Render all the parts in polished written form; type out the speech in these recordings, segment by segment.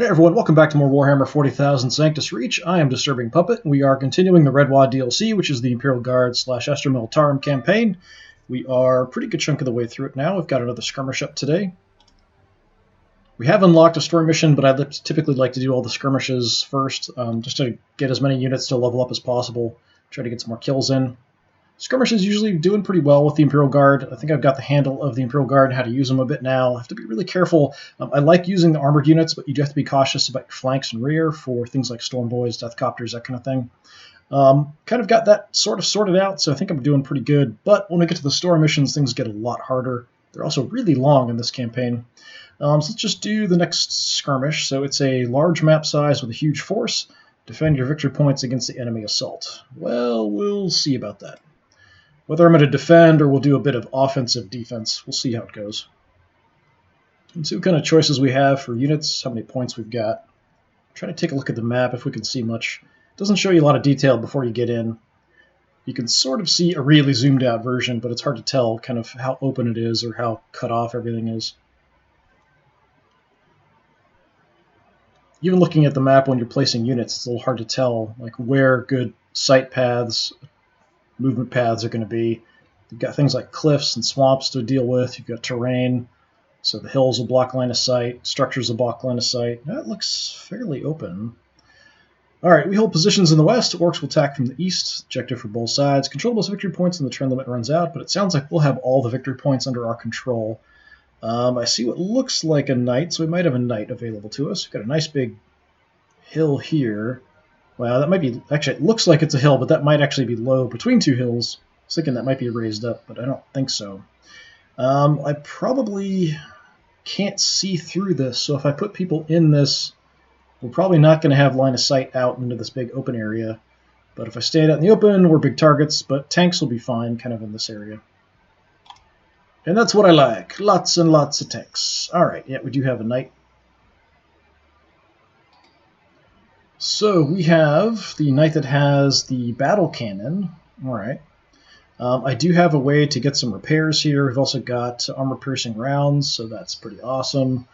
Hey everyone, welcome back to more Warhammer 40,000 Sanctus Reach. I am DisturbingPuppet. We are continuing the Redwad DLC, which is the Imperial Guard / Astra Militarum campaign. We are a pretty good chunk of the way through it now. We've got another skirmish up today. We have unlocked a story mission, but I typically like to do all the skirmishes first, just to get as many units to level up as possible, try to get some more kills in. Skirmish is usually doing pretty well with the Imperial Guard. I think I've got the handle of the Imperial Guard and how to use them a bit now. I have to be really careful. I like using the armored units, but you do have to be cautious about your flanks and rear for things like storm boys, death copters, that kind of thing. Kind of got that sort of sorted out, so I think I'm doing pretty good. But when we get to the story missions, things get a lot harder. They're also really long in this campaign. So let's just do the next skirmish. So it's a large map size with a huge force. Defend your victory points against the enemy assault. Well, we'll see about that. Whether I'm going to defend or we'll do a bit of offensive defense, we'll see how it goes. Let's see what kind of choices we have for units, how many points we've got. Try to take a look at the map if we can see much. It doesn't show you a lot of detail before you get in. You can sort of see a really zoomed out version, but it's hard to tell kind of how open it is or how cut off everything is. Even looking at the map when you're placing units, it's a little hard to tell like where good sight paths, movement paths are going to be. You've got things like cliffs and swamps to deal with. You've got terrain, so the hills will block line of sight, structures will block line of sight. That looks fairly open. All right, we hold positions in the west. Orcs will attack from the east. Objective for both sides. Control most victory points when the turn limit runs out, but it sounds like we'll have all the victory points under our control. I see what looks like a knight, so we might have a knight available to us. We've got a nice big hill here. Well, that might be, actually, it looks like it's a hill, but that might actually be low between two hills. I was thinking that might be raised up, but I don't think so. I probably can't see through this, so if I put people in this, we're probably not going to have line of sight out into this big open area. But if I stay out in the open, we're big targets, but tanks will be fine kind of in this area. And that's what I like. Lots and lots of tanks. All right, yeah, we do have a knight. So we have the knight that has the battle cannon. All right. I do have a way to get some repairs here. We've also got armor-piercing rounds, so that's pretty awesome.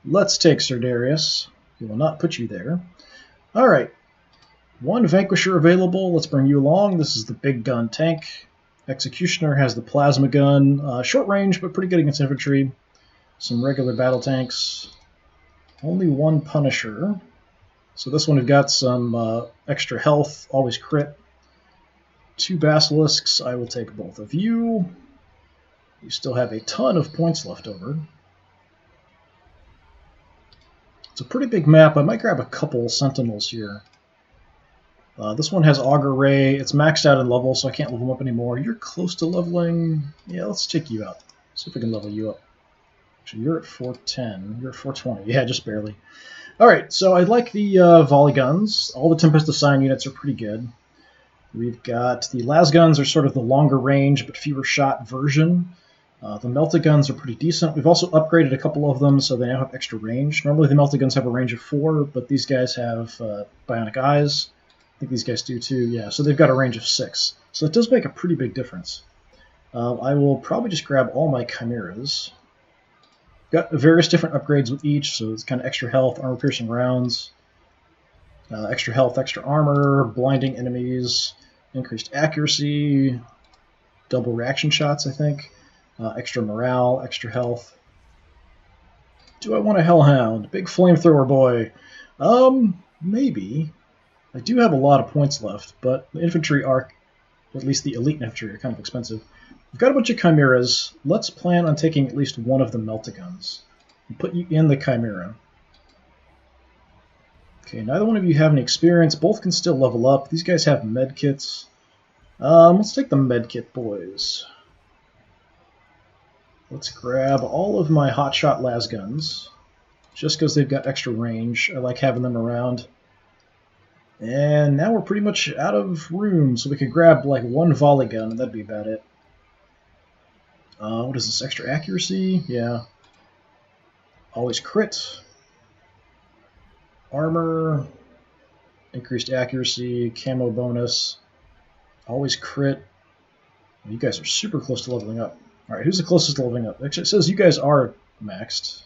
Let's take Sir Darius. He will not put you there. All right. One Vanquisher available. Let's bring you along. This is the big gun tank. Executioner has the plasma gun. Short range, but pretty good against infantry. Some regular battle tanks. Only one Punisher. So this one we've got some extra health, always crit. 2 basilisks, I will take both of you. You still have a ton of points left over. It's a pretty big map. I might grab a couple sentinels here. This one has Augur Ray. It's maxed out in level, so I can't level them up anymore. You're close to leveling. Yeah, let's check you out. See if we can level you up. Actually, you're at 410. You're at 420. Yeah, just barely. All right, so I like the volley guns. All the Tempest of Sign units are pretty good. We've got the las guns are sort of the longer range but fewer shot version. The melta guns are pretty decent. We've also upgraded a couple of them, so they now have extra range. Normally the melta guns have a range of 4, but these guys have bionic eyes. I think these guys do too. Yeah, so they've got a range of 6. So it does make a pretty big difference. I will probably just grab all my chimeras. Got various different upgrades with each, so it's kind of extra health, armor-piercing rounds, extra health, extra armor, blinding enemies, increased accuracy, double reaction shots, I think, extra morale, extra health. Do I want a Hellhound? Big flamethrower boy. Maybe. I do have a lot of points left, but the infantry are, at least the elite infantry, are kind of expensive. We've got a bunch of chimeras. Let's plan on taking at least one of the melta guns and put you in the chimera. Okay, neither one of you have any experience. Both can still level up. These guys have med kits. Let's take the med kit boys. Let's grab all of my hotshot las guns, just because they've got extra range. I like having them around. And now we're pretty much out of room, so we could grab like one volley gun, and that'd be about it. What is this, extra accuracy? Yeah. Always crit. Armor. Increased accuracy. Camo bonus. Always crit. You guys are super close to leveling up. Alright, who's the closest to leveling up? Actually, it says you guys are maxed.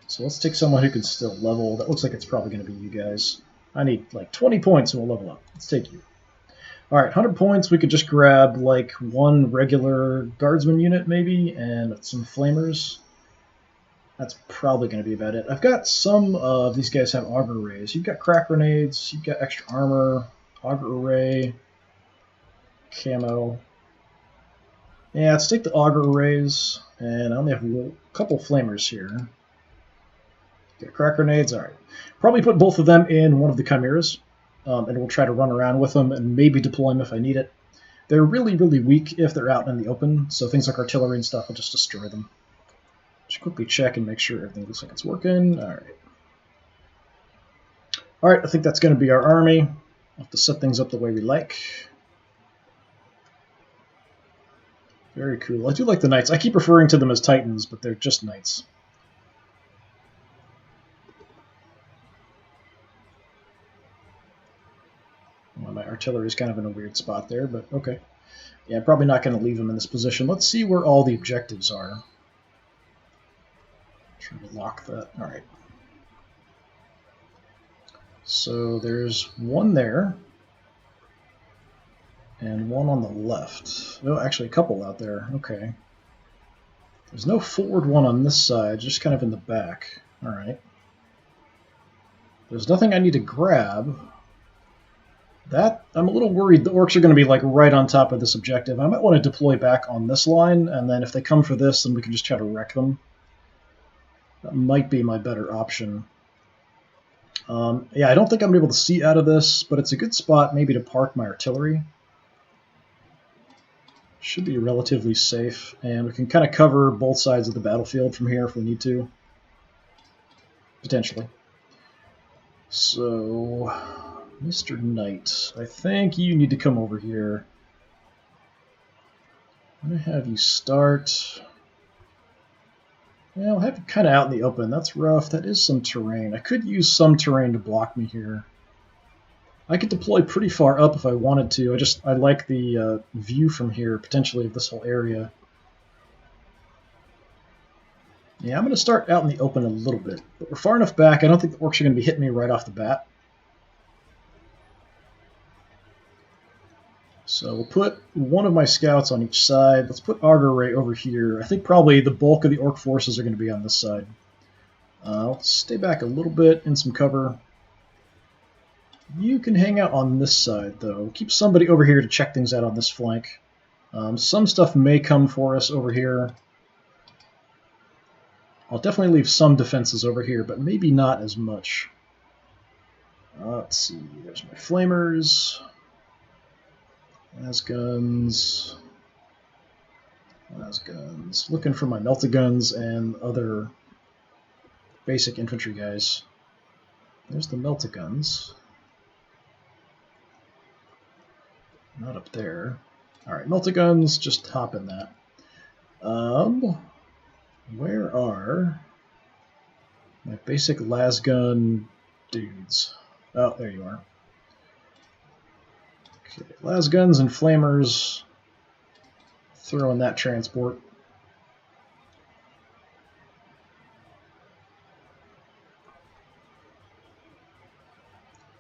So let's take someone who can still level. That looks like it's probably going to be you guys. I need like 20 points and we'll level up. Let's take you. All right, 100 points. We could just grab like one regular guardsman unit maybe and some flamers. That's probably going to be about it. I've got some of these guys have auger arrays. You've got crack grenades. You've got extra armor, auger array, camo. Yeah, let's take the auger arrays. And I only have a couple flamers here. Got crack grenades. All right. Probably put both of them in one of the chimeras. And we'll try to run around with them and maybe deploy them if I need it. They're really, really weak if they're out in the open. So things like artillery and stuff will just destroy them. Just quickly check and make sure everything looks like it's working. All right. All right, I think that's going to be our army. We'll have to set things up the way we like. Very cool. I do like the knights. I keep referring to them as titans, but they're just knights. Well, my artillery is kind of in a weird spot there, but okay. Yeah, probably not going to leave them in this position. Let's see where all the objectives are. Try to lock that. All right. So there's one there. And one on the left. Oh, actually a couple out there. Okay. There's no forward one on this side, just kind of in the back. All right. There's nothing I need to grab. That, I'm a little worried the orcs are going to be like right on top of this objective. I might want to deploy back on this line, and then if they come for this, then we can just try to wreck them. That might be my better option. Yeah, I don't think I'm able to see out of this, but it's a good spot maybe to park my artillery. Should be relatively safe, and we can kind of cover both sides of the battlefield from here if we need to. Potentially. So, Mr. Knight, I think you need to come over here. I'm going to have you start... Yeah, I'll have you kind of out in the open. That's rough. That is some terrain. I could use some terrain to block me here. I could deploy pretty far up if I wanted to. I like the view from here, potentially, of this whole area. Yeah, I'm going to start out in the open a little bit. But we're far enough back, I don't think the orcs are going to be hitting me right off the bat. So we'll put one of my scouts on each side. Let's put Auger Ray over here. I think probably the bulk of the orc forces are going to be on this side. I'll stay back a little bit in some cover. You can hang out on this side, though. Keep somebody over here to check things out on this flank. Some stuff may come for us over here. I'll definitely leave some defenses over here, but maybe not as much. Let's see. There's my flamers. Las guns. Looking for my melta guns and other basic infantry guys. There's the melta guns. Not up there. Alright, melta guns, just hop in that. Where are my basic lasgun dudes? Oh, there you are. Okay, lasguns and flamers. Throw in that transport.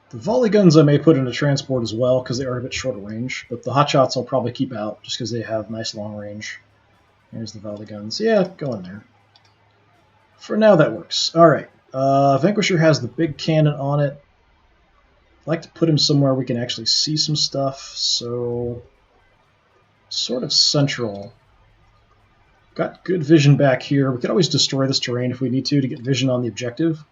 The volley guns I may put in a transport as well because they are a bit shorter range, but the hotshots I'll probably keep out just because they have nice long range. Here's the volley guns. Yeah, go in there. For now, that works. All right. Vanquisher has the big cannon on it. I'd like to put him somewhere we can actually see some stuff, so sort of central. Got good vision back here. We could always destroy this terrain if we need to get vision on the objective.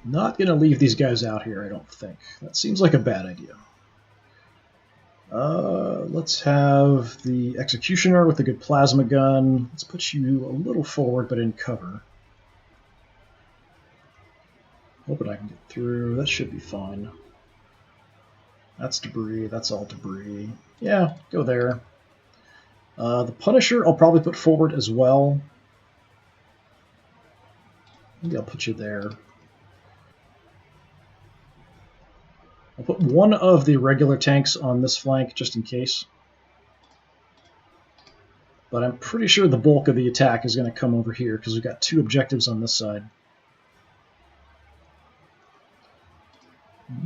Not going to leave these guys out here, I don't think. That seems like a bad idea. Let's have the Executioner with a good plasma gun. Let's put you a little forward, but in cover. Hoping I can get through. That should be fine. That's debris. That's all debris. Yeah, go there. The Punisher I'll probably put forward as well. Maybe I'll put you there. I'll put one of the regular tanks on this flank just in case. But I'm pretty sure the bulk of the attack is going to come over here because we've got 2 objectives on this side.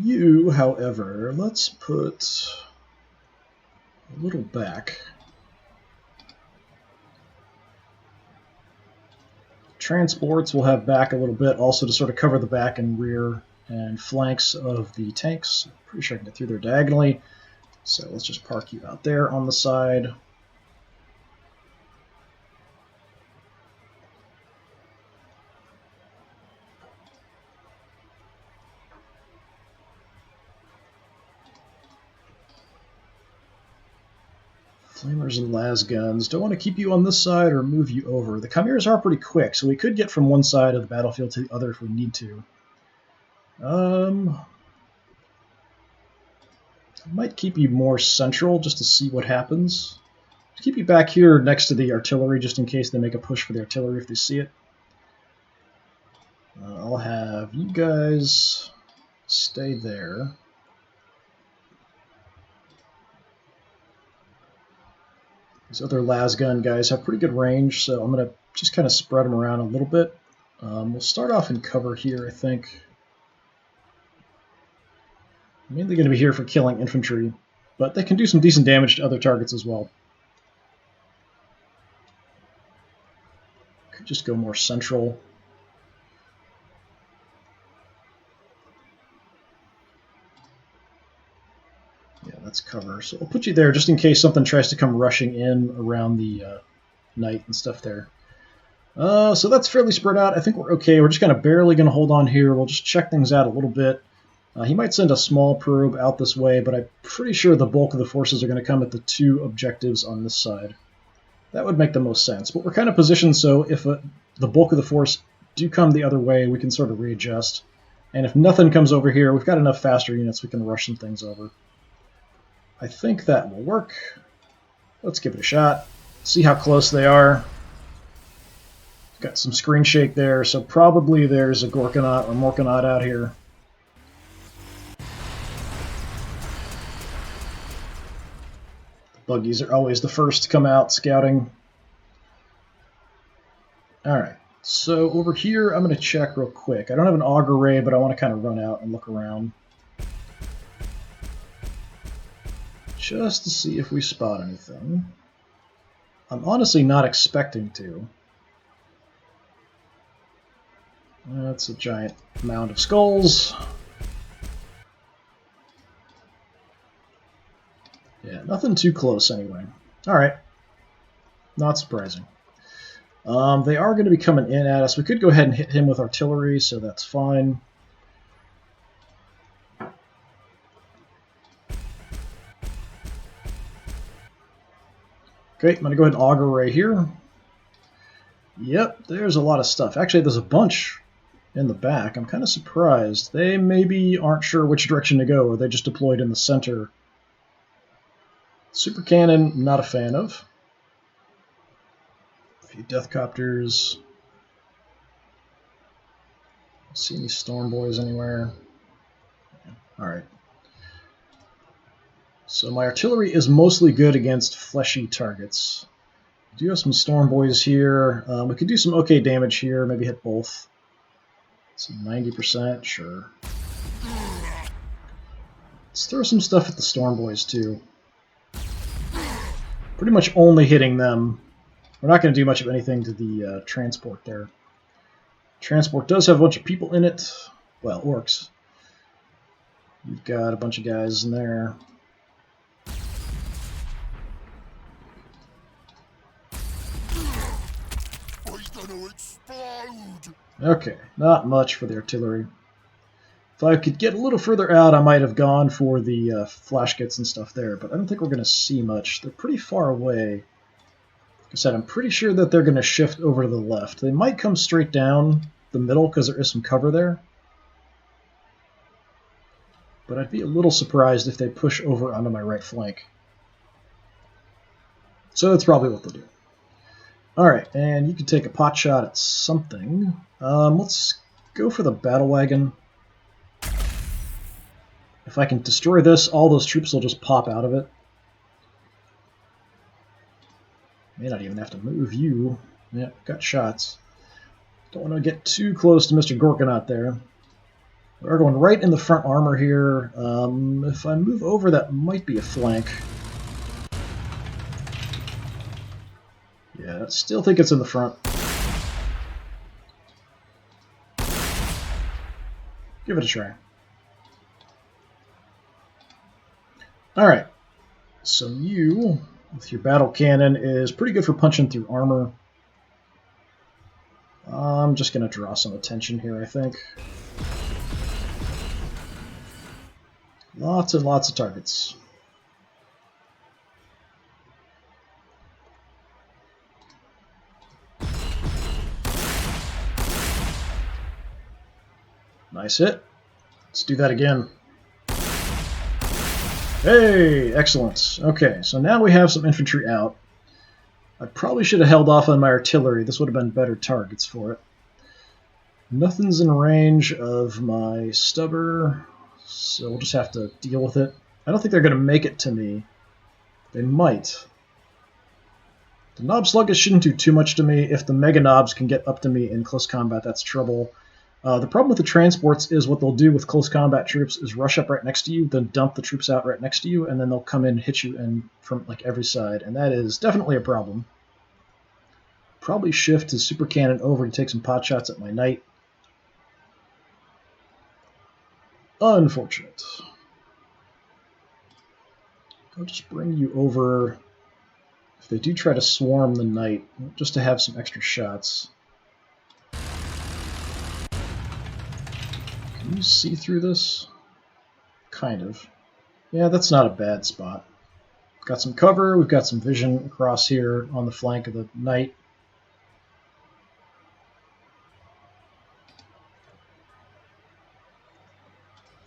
You, however, let's put a little back. Transports will have back a little bit, also to sort of cover the back and rear and flanks of the tanks. Pretty sure I can get through there diagonally. So let's just park you out there on the side. Flamers and las guns. Don't want to keep you on this side or move you over. The chimeras are pretty quick, so we could get from one side of the battlefield to the other if we need to. I might keep you more central just to see what happens. Keep you back here next to the artillery just in case they make a push for the artillery if they see it. I'll have you guys stay there. These other lasgun guys have pretty good range, so I'm going to just kind of spread them around a little bit. We'll start off in cover here, I think. Mainly going to be here for killing infantry, but they can do some decent damage to other targets as well. Could just go more central. Yeah, that's cover. So I'll put you there just in case something tries to come rushing in around the knight and stuff there. So that's fairly spread out. I think we're okay. We're just kind of barely going to hold on here. We'll just check things out a little bit. He might send a small probe out this way, but I'm pretty sure the bulk of the forces are going to come at the 2 objectives on this side. That would make the most sense. But we're kind of positioned so if the bulk of the force do come the other way, we can sort of readjust. And if nothing comes over here, we've got enough faster units we can rush some things over. I think that will work. Let's give it a shot. See how close they are. Got some screen shake there, so probably there's a Gorkanaut or Morkanaut out here. Buggies are always the first to come out scouting. Alright, so over here I'm going to check real quick. I don't have an auger ray, but I want to kind of run out and look around. Just to see if we spot anything. I'm honestly not expecting to. That's a giant mound of skulls. Yeah, nothing too close anyway. Alright. Not surprising. They are going to be coming in at us. We could go ahead and hit him with artillery, so that's fine. Okay, I'm going to go ahead and auger right here. Yep, there's a lot of stuff. Actually, there's a bunch in the back. I'm kind of surprised. They maybe aren't sure which direction to go, or they just deployed in the center. Super cannon, not a fan of. A few death copters. See any storm boys anywhere? Alright. So my artillery is mostly good against fleshy targets. We do have some storm boys here. We could do some okay damage here, maybe hit both. So 90%, sure. Let's throw some stuff at the storm boys too. Pretty much only hitting them. We're not going to do much of anything to the transport there. Transport does have a bunch of people in it. Well, orcs. You've got a bunch of guys in there. Okay, not much for the artillery. If I could get a little further out, I might have gone for the flash kits and stuff there, but I don't think we're going to see much. They're pretty far away. Like I said, I'm pretty sure that they're going to shift over to the left. They might come straight down the middle because there is some cover there. But I'd be a little surprised if they push over onto my right flank. So that's probably what they'll do. Alright, and you can take a pot shot at something. Let's go for the battle wagon. If I can destroy this, all those troops will just pop out of it. May not even have to move you. Yeah, got shots. Don't want to get too close to Mr. Gorkanaut there. We're going right in the front armor here. If I move over, that might be a flank. Yeah, I still think it's in the front. Give it a try. Alright. So you, with your battle cannon, is pretty good for punching through armor. I'm just going to draw some attention here, I think. Lots and lots of targets. Nice hit. Let's do that again. Hey, excellent. Okay, so now we have some infantry out. I probably should have held off on my artillery. This would have been better targets for it. Nothing's in range of my stubber, so we'll just have to deal with it. I don't think they're going to make it to me. They might. The Knob Sluggish shouldn't do too much to me. If the Mega Knobs can get up to me in close combat, that's trouble. The problem with the transports is what they'll do with close combat troops is rush up right next to you, then dump the troops out right next to you, and then they'll come in and hit you in from like every side, and that is definitely a problem. Probably shift his super cannon over to take some pot shots at my knight. Unfortunate. I'll just bring you over if they do try to swarm the knight, just to have some extra shots. Can you see through this? Kind of. Yeah, that's not a bad spot. Got some cover, we've got some vision across here on the flank of the knight.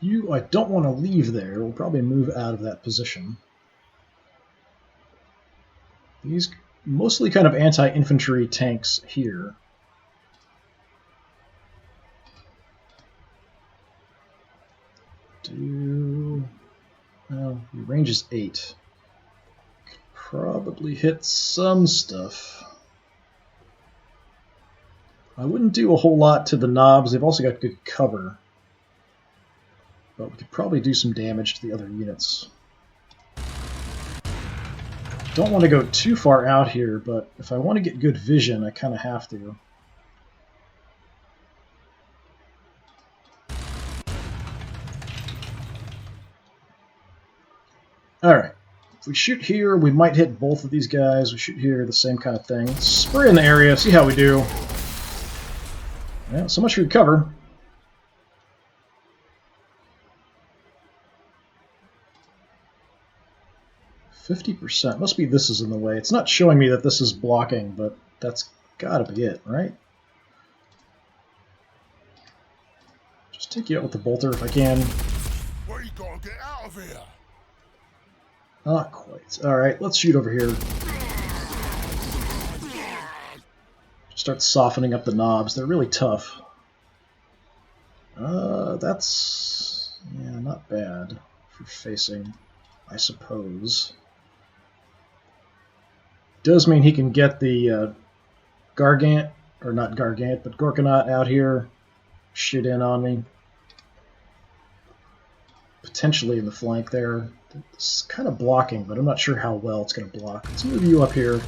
You, I don't want to leave there. We'll probably move out of that position. These mostly kind of anti-infantry tanks here. Well, your range is 8. Probably hit some stuff. I wouldn't do a whole lot to the knobs. They've also got good cover. But we could probably do some damage to the other units. Don't want to go too far out here, but if I want to get good vision, I kind of have to. Alright, if we shoot here, we might hit both of these guys. We shoot here, the same kind of thing. Let's spray in the area, see how we do. Yeah, so much for your cover. %. Must be this is in the way. It's not showing me that this is blocking, but that's gotta be it, right? Just take you out with the bolter if I can. Where you gonna get out of here? Not quite. Alright, let's shoot over here. Start softening up the knobs. They're really tough. That's... yeah, not bad for facing, I suppose. Does mean he can get the Gargant, or not Gargant, but Gorkanaut out here, shoot in on me. Potentially in the flank there. It's kind of blocking, but I'm not sure how well it's going to block. Let's move you up here.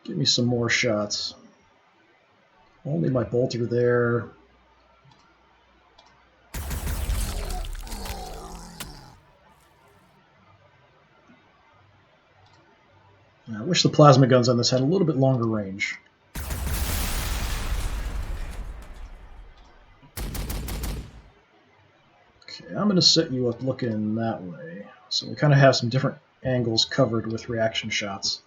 Give me some more shots. Only my bolter there. I wish the plasma guns on this had a little bit longer range. Okay, I'm going to set you up looking that way. So we kind of have some different angles covered with reaction shots.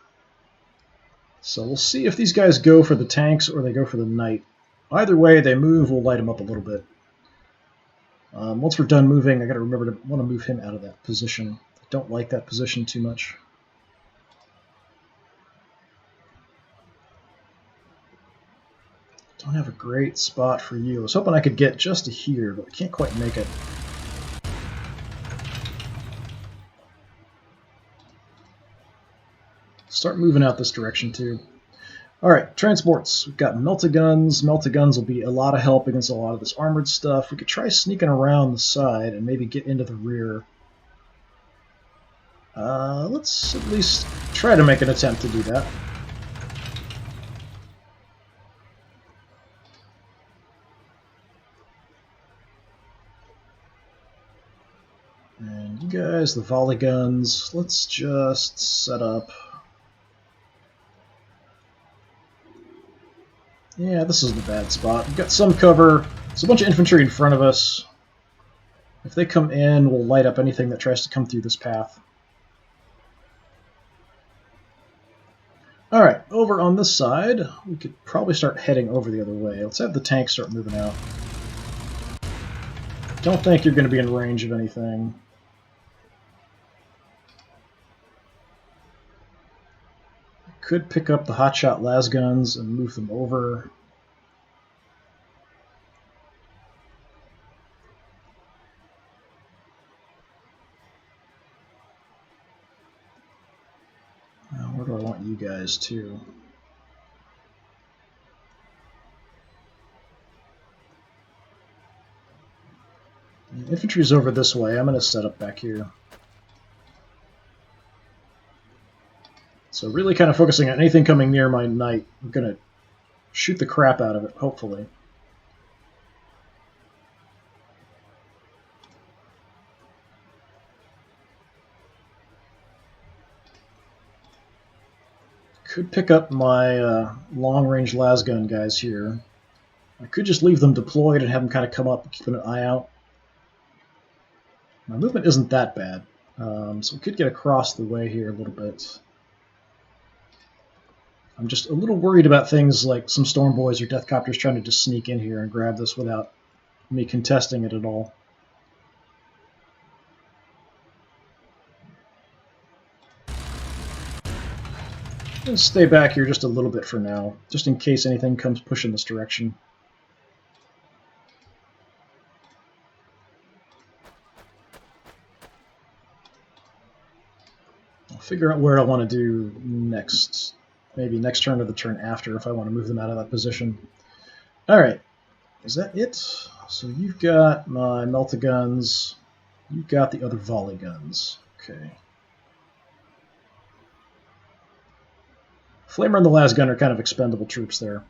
So we'll see if these guys go for the tanks or they go for the knight. Either way they move, we'll light them up a little bit. Once we're done moving, I got to remember to want to move him out of that position. I don't like that position too much. Don't have a great spot for you. I was hoping I could get just to here, but I can't quite make it. Start moving out this direction too. Alright, transports. We've got melta-guns. Melta-guns will be a lot of help against a lot of this armored stuff. We could try sneaking around the side and maybe get into the rear. Let's at least try to make an attempt to do that. And you guys, the volley guns, let's just set up. Yeah, this is the bad spot. We've got some cover. There's a bunch of infantry in front of us. If they come in, we'll light up anything that tries to come through this path. Alright, over on this side, we could probably start heading over the other way. Let's have the tanks start moving out. Don't think you're going to be in range of anything. Could pick up the hotshot las guns and move them over. Now, where do I want you guys to? The infantry's over this way. I'm going to set up back here. So really kind of focusing on anything coming near my knight. I'm going to shoot the crap out of it, hopefully. Could pick up my long-range lasgun guys here. I could just leave them deployed and have them kind of come up, keeping an eye out. My movement isn't that bad, so we could get across the way here a little bit. I'm just a little worried about things like some storm boys or death copters trying to just sneak in here and grab this without me contesting it at all. I'm going to stay back here just a little bit for now, just in case anything comes pushing this direction. I'll figure out where I want to do next. Maybe next turn or the turn after if I want to move them out of that position. Alright, is that it? So you've got my melta-guns, you've got the other volley guns. Okay. Flamer and the lasgun are kind of expendable troops there.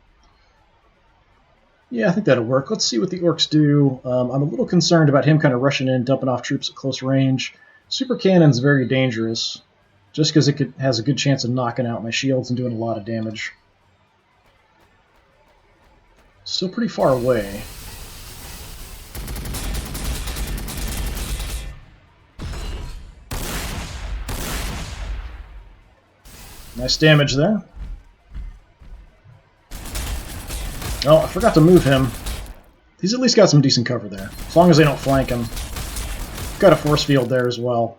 Yeah, I think that'll work. Let's see what the orcs do. I'm a little concerned about him kind of rushing in, dumping off troops at close range. Super cannon's very dangerous. Just because it has a good chance of knocking out my shields and doing a lot of damage. Still pretty far away. Nice damage there. Oh, I forgot to move him. He's at least got some decent cover there, as long as they don't flank him. Got a force field there as well.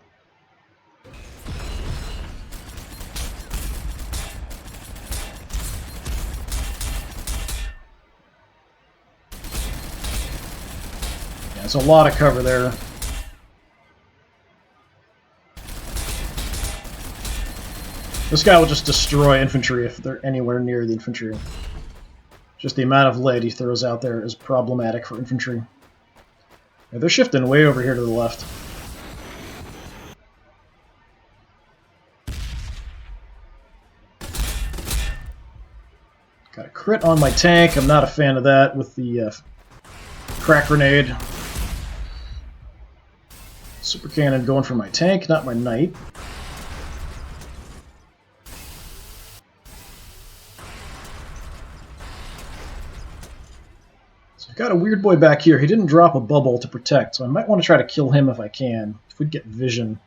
There's a lot of cover there. This guy will just destroy infantry if they're anywhere near the infantry. Just the amount of lead he throws out there is problematic for infantry. Yeah, they're shifting way over here to the left. Got a crit on my tank. I'm not a fan of that with the crack grenade. Super cannon going for my tank, not my knight. So I've got a weird boy back here. He didn't drop a bubble to protect, so I might want to try to kill him if I can. If we get vision.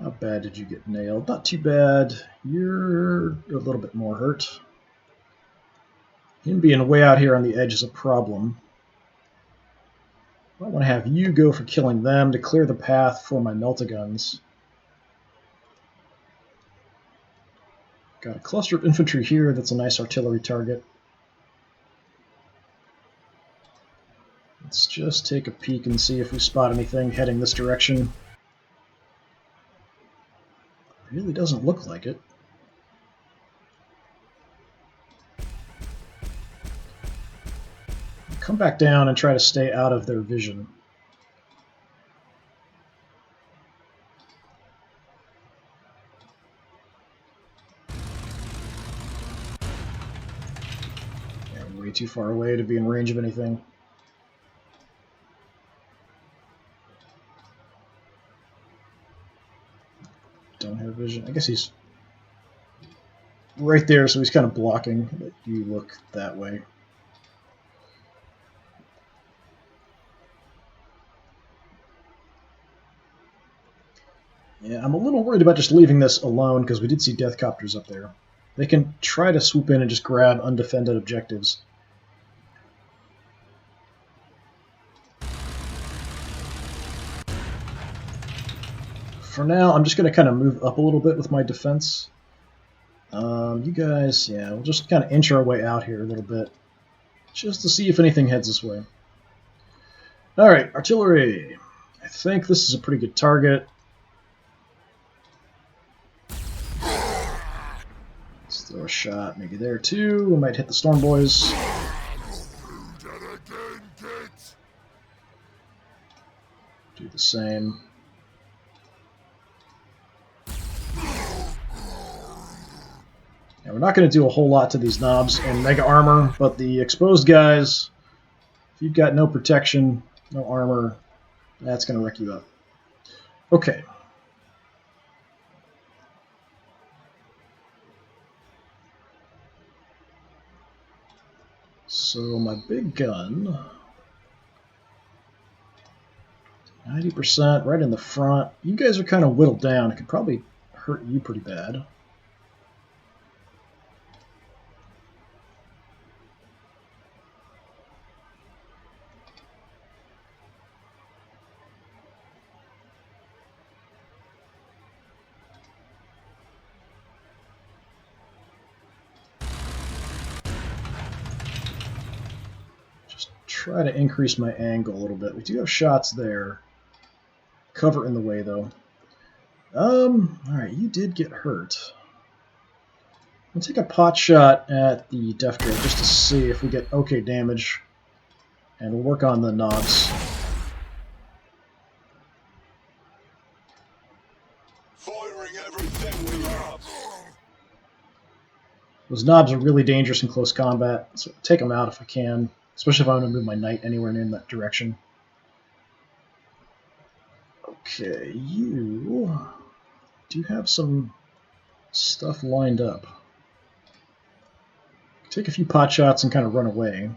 How bad did you get nailed? Not too bad. You're a little bit more hurt. Him being way out here on the edge is a problem. I want to have you go for killing them to clear the path for my melta-guns. Got a cluster of infantry here that's a nice artillery target. Let's just take a peek and see if we spot anything heading this direction. Really doesn't look like it. Come back down and try to stay out of their vision. Yeah, way too far away to be in range of anything. Don't have vision. I guess he's right there, so he's kind of blocking that you look that way. Yeah, I'm a little worried about just leaving this alone because we did see death copters up there. They can try to swoop in and just grab undefended objectives. For now, I'm just going to kind of move up a little bit with my defense. You guys, yeah, we'll just kind of inch our way out here a little bit, just to see if anything heads this way. Alright, artillery. I think this is a pretty good target. Let's throw a shot maybe there too. We might hit the storm boys. Do the same. Now, we're not going to do a whole lot to these knobs and mega armor, but the exposed guys, if you've got no protection, no armor, that's going to wreck you up. Okay. So my big gun, 90% right in the front. You guys are kind of whittled down. It could probably hurt you pretty bad. Try to increase my angle a little bit. We do have shots there. Cover in the way, though. Alright, you did get hurt. I'll take a pot shot at the Def Drake just to see if we get okay damage. And we'll work on the knobs. Firing everything we have. Those knobs are really dangerous in close combat, so take them out if I can. Especially if I want to move my knight anywhere in that direction. Okay, you do have some stuff lined up. Take a few pot shots and kind of run away.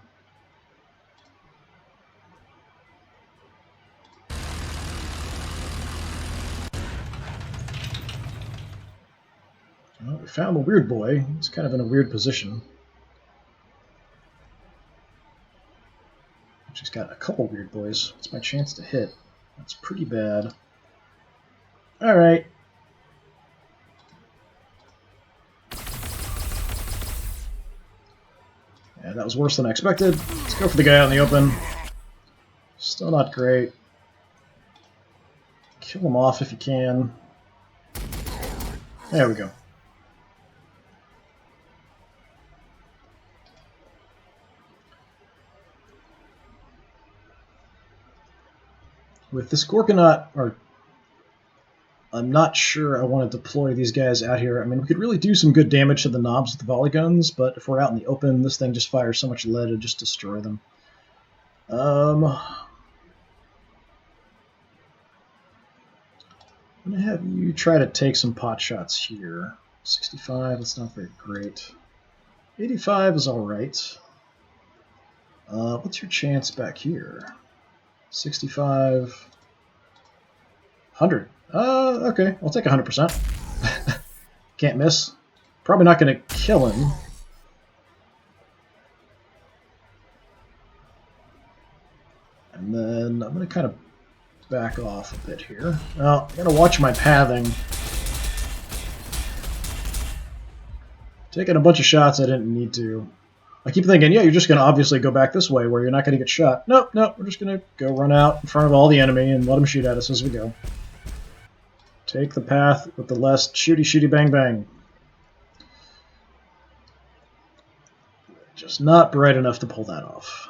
Well, we found the weird boy. He's kind of in a weird position. She's got a couple weird boys. It's my chance to hit. That's pretty bad. Alright. Yeah, that was worse than I expected. Let's go for the guy out in the open. Still not great. Kill him off if you can. There we go. With this Gorgonaut, or I'm not sure I want to deploy these guys out here. I mean, we could really do some good damage to the knobs with the volley guns, but if we're out in the open, this thing just fires so much lead it'd just destroy them. I'm going to have you try to take some pot shots here. 65, that's not very great. 85 is alright. What's your chance back here? 65, 100. Okay, I'll take 100%. Can't miss. Probably not going to kill him. And then I'm going to kind of back off a bit here. Well, I'm going to watch my pathing. Taking a bunch of shots I didn't need to. I keep thinking, yeah, you're just going to obviously go back this way where you're not going to get shot. Nope, nope, we're just going to go run out in front of all the enemy and let them shoot at us as we go. Take the path with the less shooty bang bang. Just not bright enough to pull that off.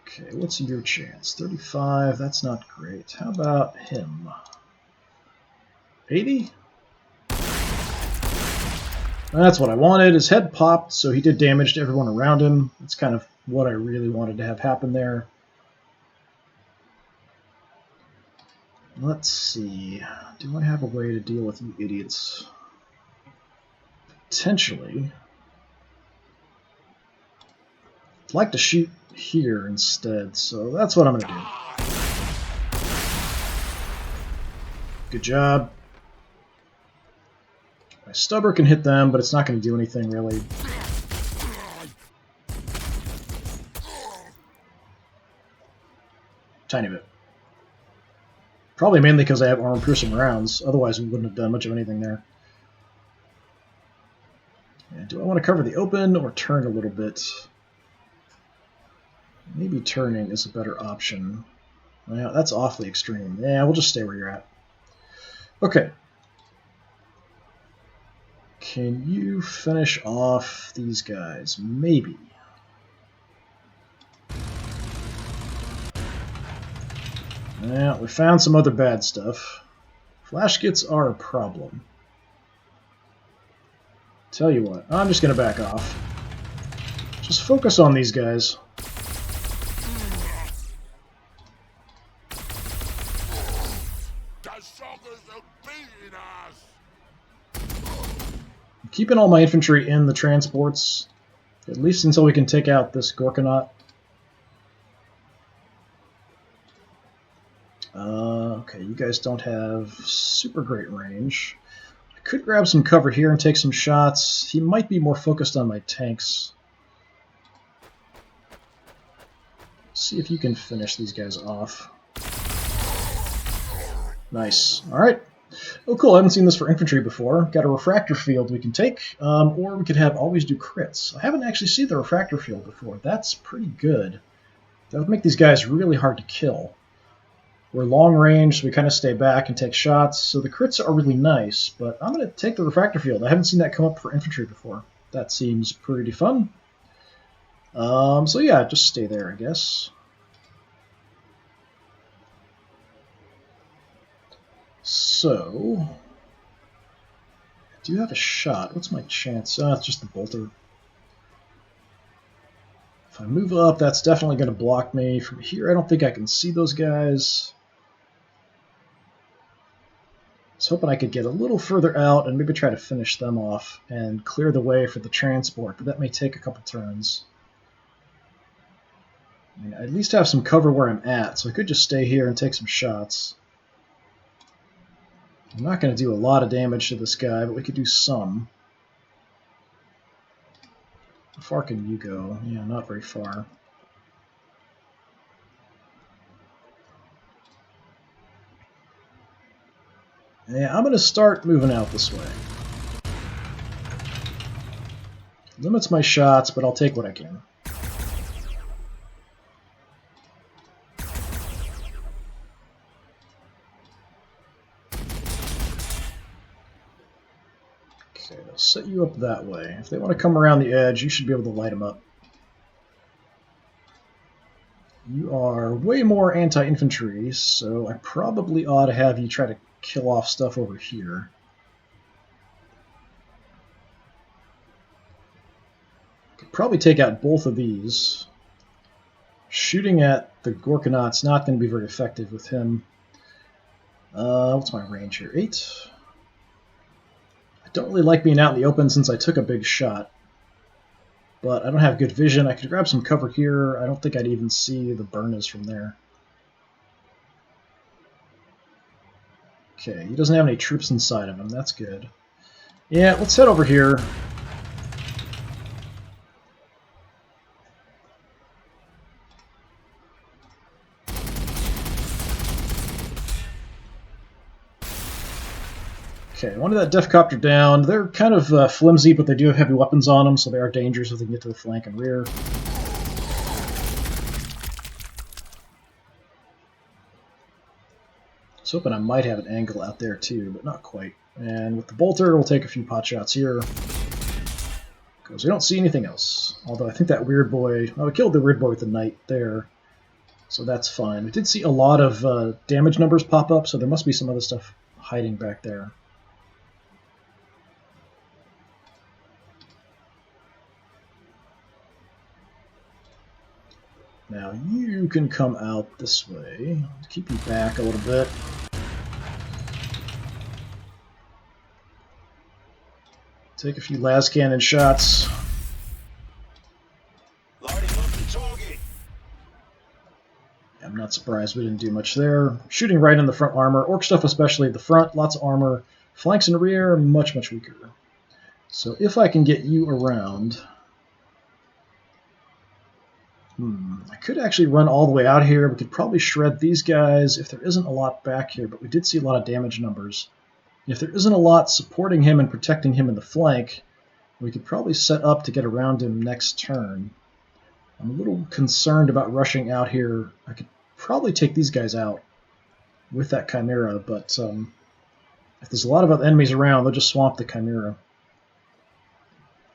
Okay, what's your chance? 35, that's not great. How about him? 80? That's what I wanted. His head popped, so he did damage to everyone around him. That's kind of what I really wanted to have happen there. Let's see. Do I have a way to deal with you idiots? Potentially. I'd like to shoot here instead, so that's what I'm going to do. Good job. My stubber can hit them, but it's not going to do anything really. Tiny bit. Probably mainly because I have armor-piercing rounds. Otherwise, we wouldn't have done much of anything there. Yeah, do I want to cover the open or turn a little bit? Maybe turning is a better option. Well, that's awfully extreme. Yeah, we'll just stay where you're at. Okay. Can you finish off these guys? Maybe. Yeah, we found some other bad stuff. Flash kits are a problem. Tell you what, I'm just going to back off. Just focus on these guys. I'm keeping all my infantry in the transports, at least until we can take out this Gorkanaut. Okay, you guys don't have super great range. I could grab some cover here and take some shots. He might be more focused on my tanks. See if you can finish these guys off. Nice. Alright. Oh cool, I haven't seen this for infantry before. Got a refractor field we can take, or we could have always do crits. I haven't actually seen the refractor field before. That's pretty good. That would make these guys really hard to kill. We're long range, so we kind of stay back and take shots, so the crits are really nice, but I'm going to take the refractor field. I haven't seen that come up for infantry before. That seems pretty fun. So yeah, just stay there, I guess. So, I do have a shot. What's my chance? It's just the bolter. If I move up, that's definitely going to block me. From here, I don't think I can see those guys. I was hoping I could get a little further out and maybe try to finish them off and clear the way for the transport, but that may take a couple turns. I mean, I at least have some cover where I'm at, so I could just stay here and take some shots. I'm not going to do a lot of damage to this guy, but we could do some. How far can you go? Yeah, not very far. Yeah, I'm going to start moving out this way. Limits my shots, but I'll take what I can. Okay, I'll set you up that way. If they want to come around the edge, you should be able to light them up. You are way more anti-infantry, so I probably ought to have you try to kill off stuff over here. Could probably take out both of these. Shooting at the Gorkanaut's not going to be very effective with him. What's my range here? 8? I don't really like being out in the open since I took a big shot. But I don't have good vision. I could grab some cover here. I don't think I'd even see the burners from there. Okay, he doesn't have any troops inside of him. That's good. Yeah, let's head over here. Okay, one of that Death Copter down. They're kind of flimsy, but they do have heavy weapons on them, so they are dangerous if they can get to the flank and rear. was hoping I might have an angle out there too, but not quite. And with the bolter, we'll take a few pot shots here, because we don't see anything else. Although I think that weird boy... Well, we killed the weird boy with the knight there, so that's fine. We did see a lot of damage numbers pop up, so there must be some other stuff hiding back there. Now you can come out this way. Keep you back a little bit. Take a few las cannon shots. Lighting up the target. I'm not surprised we didn't do much there. Shooting right in the front armor. Orc stuff especially at the front. Lots of armor. Flanks in the rear, much, much weaker. So if I can get you around... I could actually run all the way out here. We could probably shred these guys if there isn't a lot back here, but we did see a lot of damage numbers. If there isn't a lot supporting him and protecting him in the flank, we could probably set up to get around him next turn. I'm a little concerned about rushing out here. I could probably take these guys out with that Chimera, but if there's a lot of other enemies around, they'll just swamp the Chimera.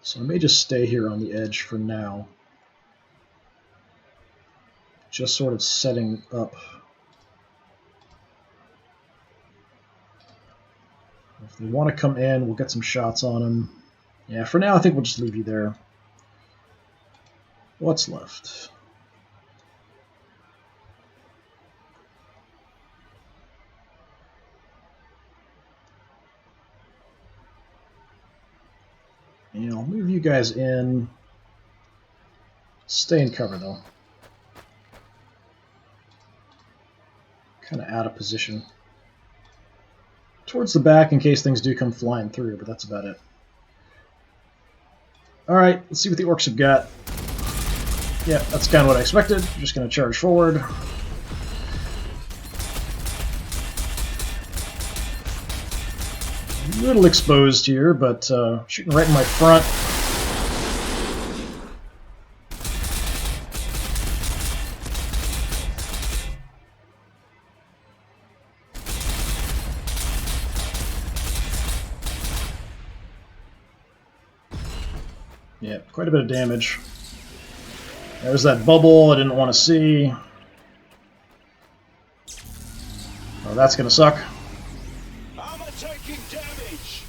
So I may just stay here on the edge for now. Just sort of setting up. If they want to come in, we'll get some shots on them. Yeah, for now I think we'll just leave you there. What's left? And I'll move you guys in. Stay in cover though. Kind of out of position. Towards the back in case things do come flying through, but that's about it. Alright, let's see what the orcs have got. Yeah, that's kind of what I expected. I'm just going to charge forward. A little exposed here, but shooting right in my front. Yeah, quite a bit of damage. There's that bubble I didn't want to see. Oh, that's going to suck. Armor taking damage.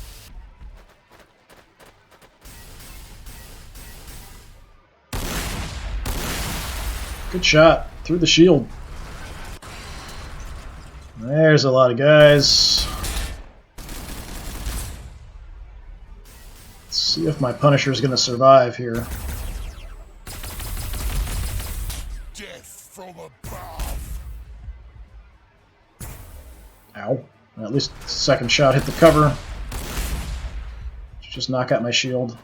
Good shot. Through the shield. There's a lot of guys. Let's see if my Punisher's going to survive here. Death from above. Ow. At least the second shot hit the cover. Just knock out my shield.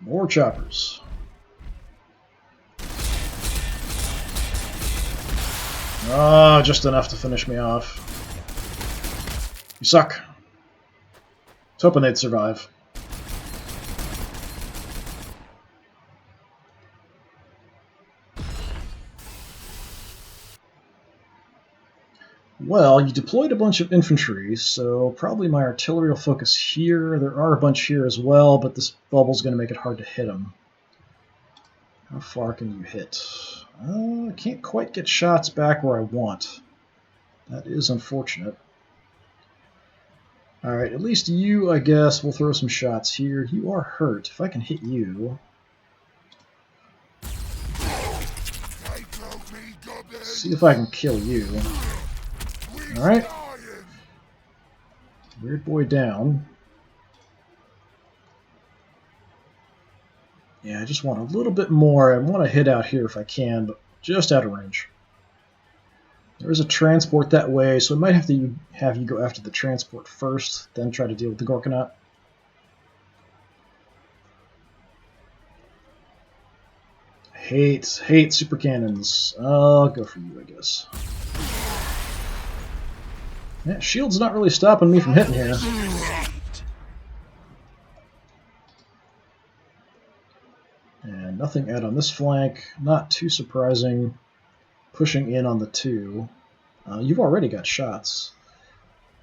More choppers. Oh, just enough to finish me off. You suck. I was hoping they'd survive. Well, you deployed a bunch of infantry, so probably my artillery will focus here. There are a bunch here as well, but this bubble's going to make it hard to hit them. How far can you hit? I can't quite get shots back where I want. That is unfortunate. Alright, at least you, I guess, will throw some shots here. You are hurt. If I can hit you... See if I can kill you. Alright. Weird boy down. Yeah, I just want a little bit more. I want to hit out here if I can, but just out of range. There is a transport that way, so I might have to have you go after the transport first, then try to deal with the Gorkanaut. Hate super cannons. I'll go for you, I guess. Yeah, shield's not really stopping me from hitting here. And nothing out on this flank. Not too surprising. Pushing in on the 2. You've already got shots.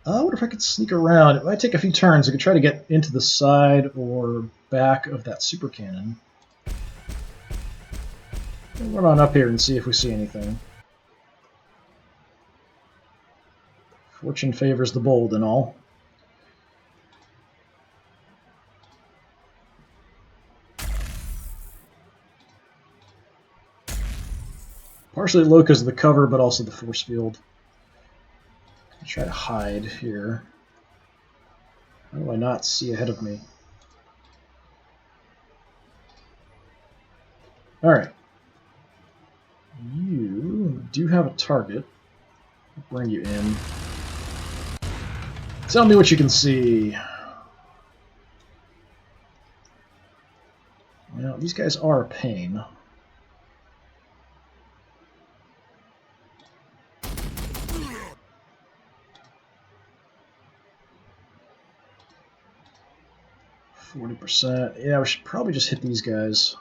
I wonder if I could sneak around. It might take a few turns. I could try to get into the side or back of that super cannon. We'll run on up here and see if we see anything. Fortune favors the bold and all. Partially low because of the cover, but also the force field. Try to hide here. How do I not see ahead of me? Alright. You do have a target. I'll bring you in. Tell me what you can see. Well, these guys are a pain. %. Yeah, we should probably just hit these guys.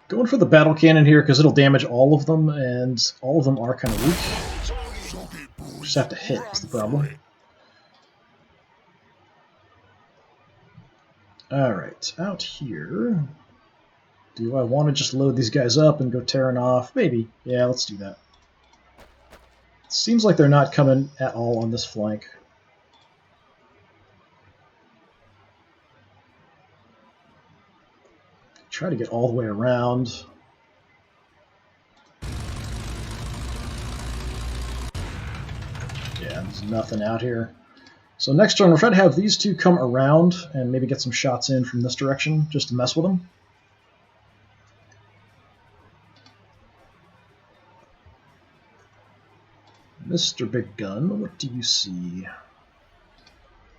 Going for the battle cannon here because it'll damage all of them, and all of them are kind of weak. Just have to hit is the problem. Alright, out here. Do I want to just load these guys up and go tearing off? Maybe. Yeah, let's do that. Seems like they're not coming at all on this flank. Try to get all the way around. Yeah, there's nothing out here. So next turn, we'll try to have these two come around and maybe get some shots in from this direction, just to mess with them. Mr. Big Gun, what do you see?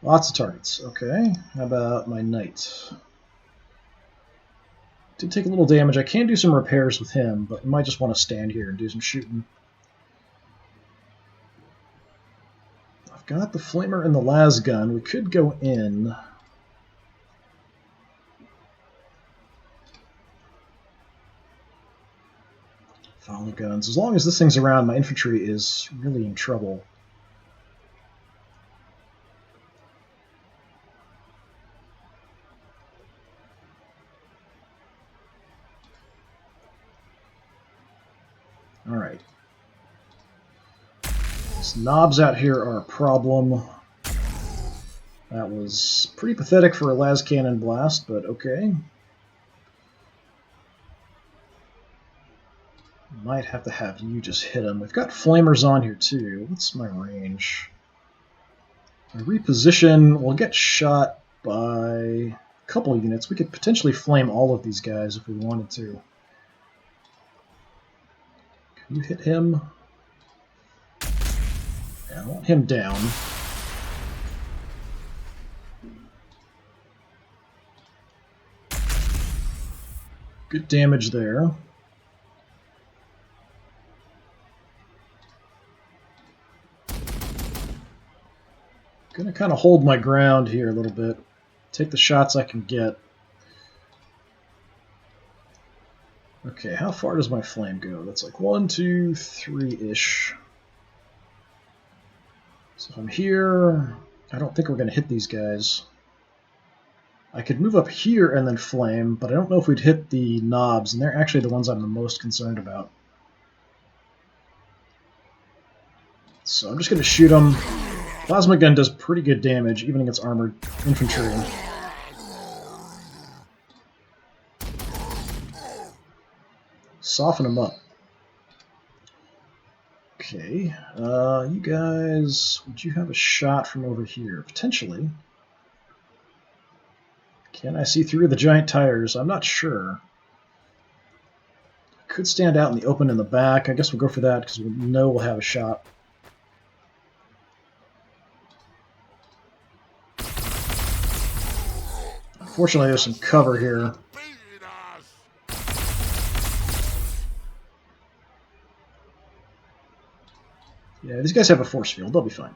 Lots of targets. Okay, how about my knight? Did take a little damage. I can do some repairs with him, but I might just want to stand here and do some shooting. I've got the flamer and the las gun. We could go in. Follow guns. As long as this thing's around, my infantry is really in trouble. Alright. These knobs out here are a problem. That was pretty pathetic for a las cannon blast, but okay. Might have to have you just hit him. We've got flamers on here too. What's my range? I reposition. We'll get shot by a couple units. We could potentially flame all of these guys if we wanted to. Can you hit him? Yeah, I want him down. Good damage there. Gonna kind of hold my ground here a little bit. Take the shots I can get. Okay, how far does my flame go? That's like 1, 2, 3-ish. So if I'm here, I don't think we're going to hit these guys. I could move up here and then flame, but I don't know if we'd hit the knobs, and they're actually the ones I'm the most concerned about. So I'm just going to shoot them. Plasma gun does pretty good damage, even against armored infantry. Soften them up. Okay, you guys, would you have a shot from over here? Potentially. Can I see through the giant tires? I'm not sure. Could stand out in the open in the back. I guess we'll go for that because we know we'll have a shot. Unfortunately, there's some cover here. Yeah, these guys have a force field. They'll be fine.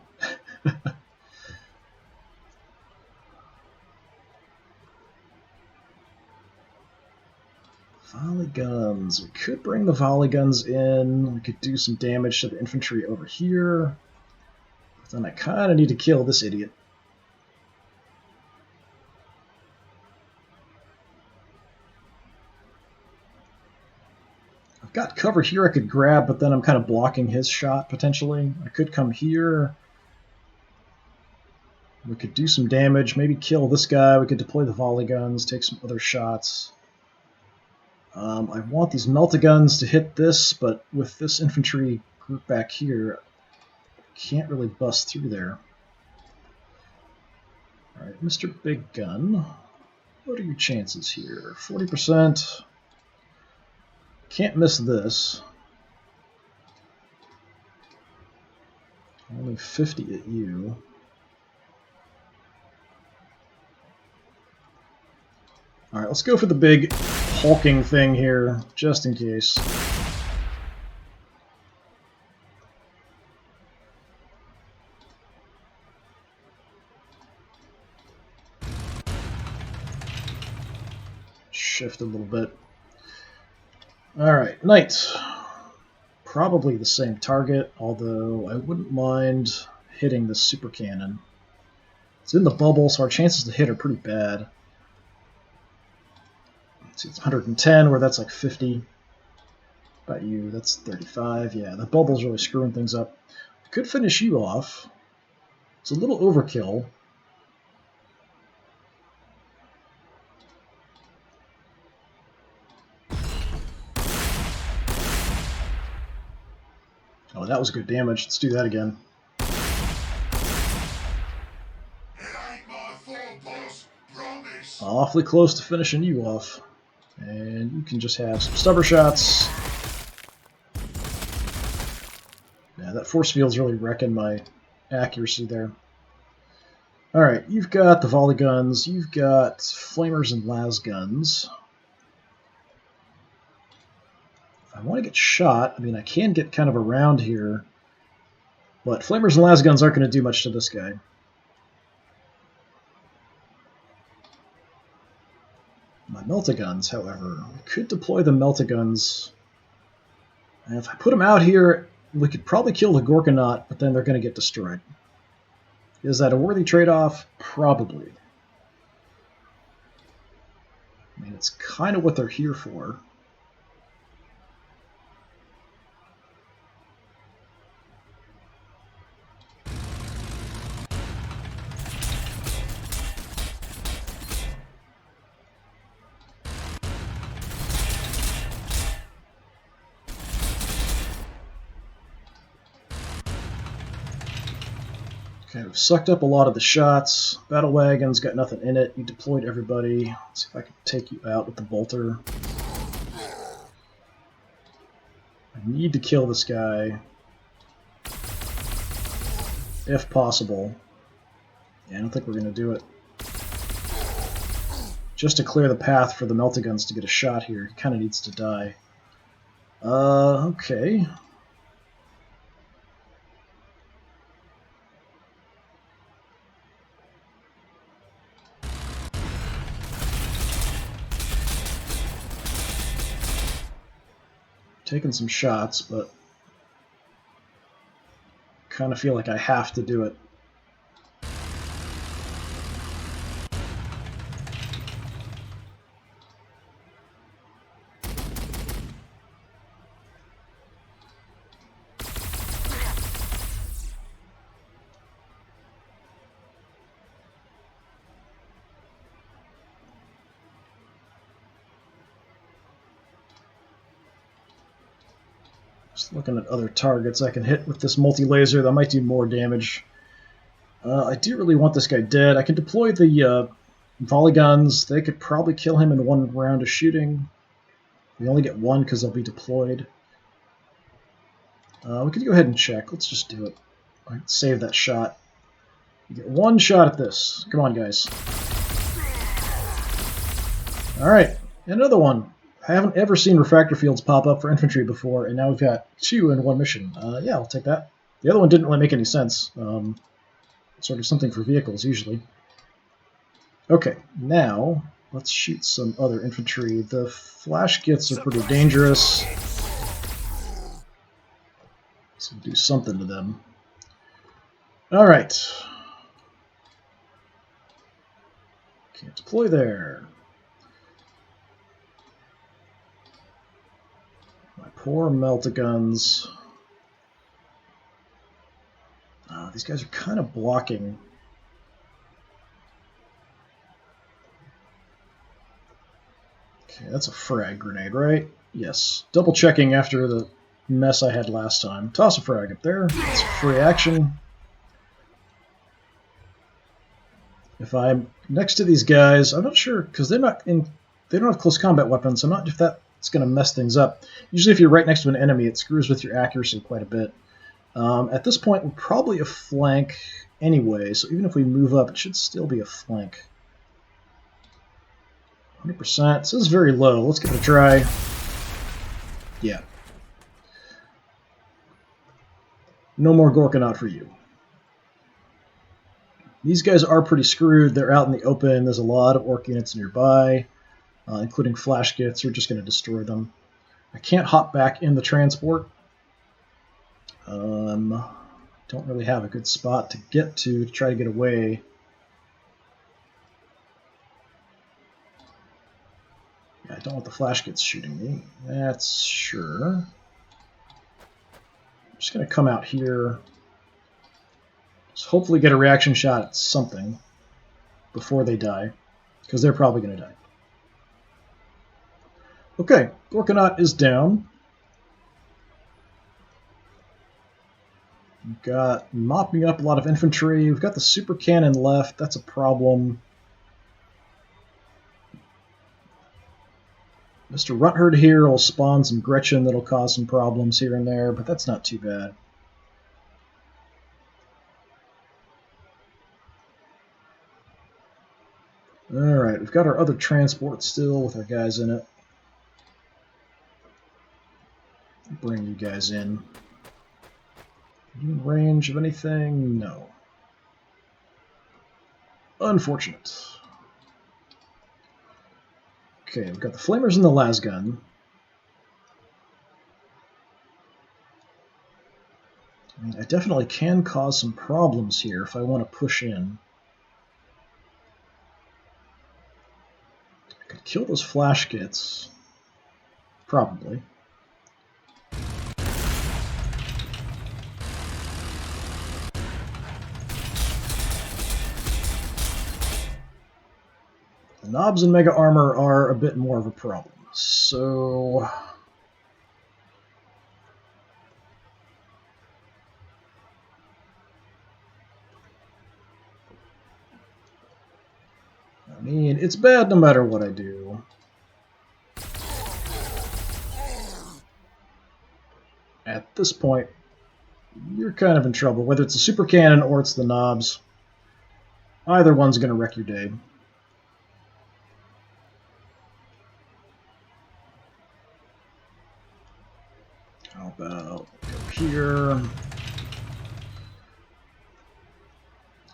Volley guns. We could bring the volley guns in. We could do some damage to the infantry over here. But then I kind of need to kill this idiot. I've got cover here I could grab, but then I'm kind of blocking his shot, potentially. I could come here. We could do some damage, maybe kill this guy. We could deploy the volley guns, take some other shots. I want these melta-guns to hit this, but with this infantry group back here, I can't really bust through there. Alright, Mr. Big Gun, what are your chances here? 40%. Can't miss this. Only 50 at you. Alright, let's go for the big hulking thing here, just in case. Shift a little bit. Alright, Knight. Probably the same target, although I wouldn't mind hitting the super cannon. It's in the bubble, so our chances to hit are pretty bad. See, it's 110, where that's like 50. About you, that's 35. Yeah, the bubble's really screwing things up. I could finish you off. It's a little overkill. Oh, that was good damage. Let's do that again. It ain't my fault, boss. Promise. Awfully close to finishing you off. And you can just have some stubber shots. Yeah, that force field's really wrecking my accuracy there. Alright, you've got the volley guns, you've got flamers and las guns. If I want to get shot, I mean, I can get kind of around here, but flamers and las guns aren't going to do much to this guy. My melta-guns, however, I could deploy the melta-guns. And if I put them out here, we could probably kill the Gorkanaut, but then they're going to get destroyed. Is that a worthy trade-off? Probably. I mean, it's kind of what they're here for. Okay, we've sucked up a lot of the shots. Battle wagon's got nothing in it. You deployed everybody. Let's see if I can take you out with the bolter. I need to kill this guy. If possible. Yeah, I don't think we're going to do it. Just to clear the path for the melta-guns to get a shot here. He kind of needs to die. Okay. Taking some shots, but kind of feel like I have to do it. Just looking at other targets I can hit with this multi-laser that might do more damage. I do really want this guy dead. I can deploy the volley guns. They could probably kill him in one round of shooting. We only get one because they'll be deployed. We could go ahead and check. Let's just do it. Right, save that shot. You get one shot at this. Come on, guys. Alright, another one. I haven't ever seen refractor fields pop up for infantry before, and now we've got 2 in one mission. Yeah, I'll take that. The other one didn't really make any sense. Sort of something for vehicles, usually. Okay, now let's shoot some other infantry. The flash gits are pretty dangerous. So do something to them. Alright. Can't deploy there. My poor melt-a-guns. These guys are kind of blocking. Okay, that's a frag grenade, right? Yes. Double checking after the mess I had last time. Toss a frag up there. That's free action. If I'm next to these guys, I'm not sure, because they don't have close combat weapons, so I'm not if that's going to mess things up. Usually if you're right next to an enemy, it screws with your accuracy quite a bit. At this point, we're probably a flank anyway, so even if we move up, it should still be a flank. 100%. This is very low. Let's give it a try. Yeah. No more Gorkanaut for you. These guys are pretty screwed. They're out in the open. There's a lot of orc units nearby, including flash gits. You're just going to destroy them. I can't hop back in the transport. Don't really have a good spot to get to try to get away. Yeah, I don't want the flash gits shooting me. That's sure. I'm just going to come out here. Just hopefully get a reaction shot at something before they die, because they're probably going to die. Okay, Gorkanaut is down. We've got mopping up a lot of infantry. We've got the super cannon left. That's a problem. Mr. Runtherd here will spawn some Gretchen that'll cause some problems here and there, but that's not too bad. Alright, we've got our other transport still with our guys in it. Bring you guys in. Are you in range of anything? No. Unfortunate. Okay, we've got the flamers and the lasgun. I mean, I definitely can cause some problems here if I want to push in. I could kill those flash gits. Probably. The knobs and mega armor are a bit more of a problem. So I mean, it's bad no matter what I do. At this point, you're kind of in trouble. Whether it's a super cannon or it's the knobs, either one's going to wreck your day. How about go here?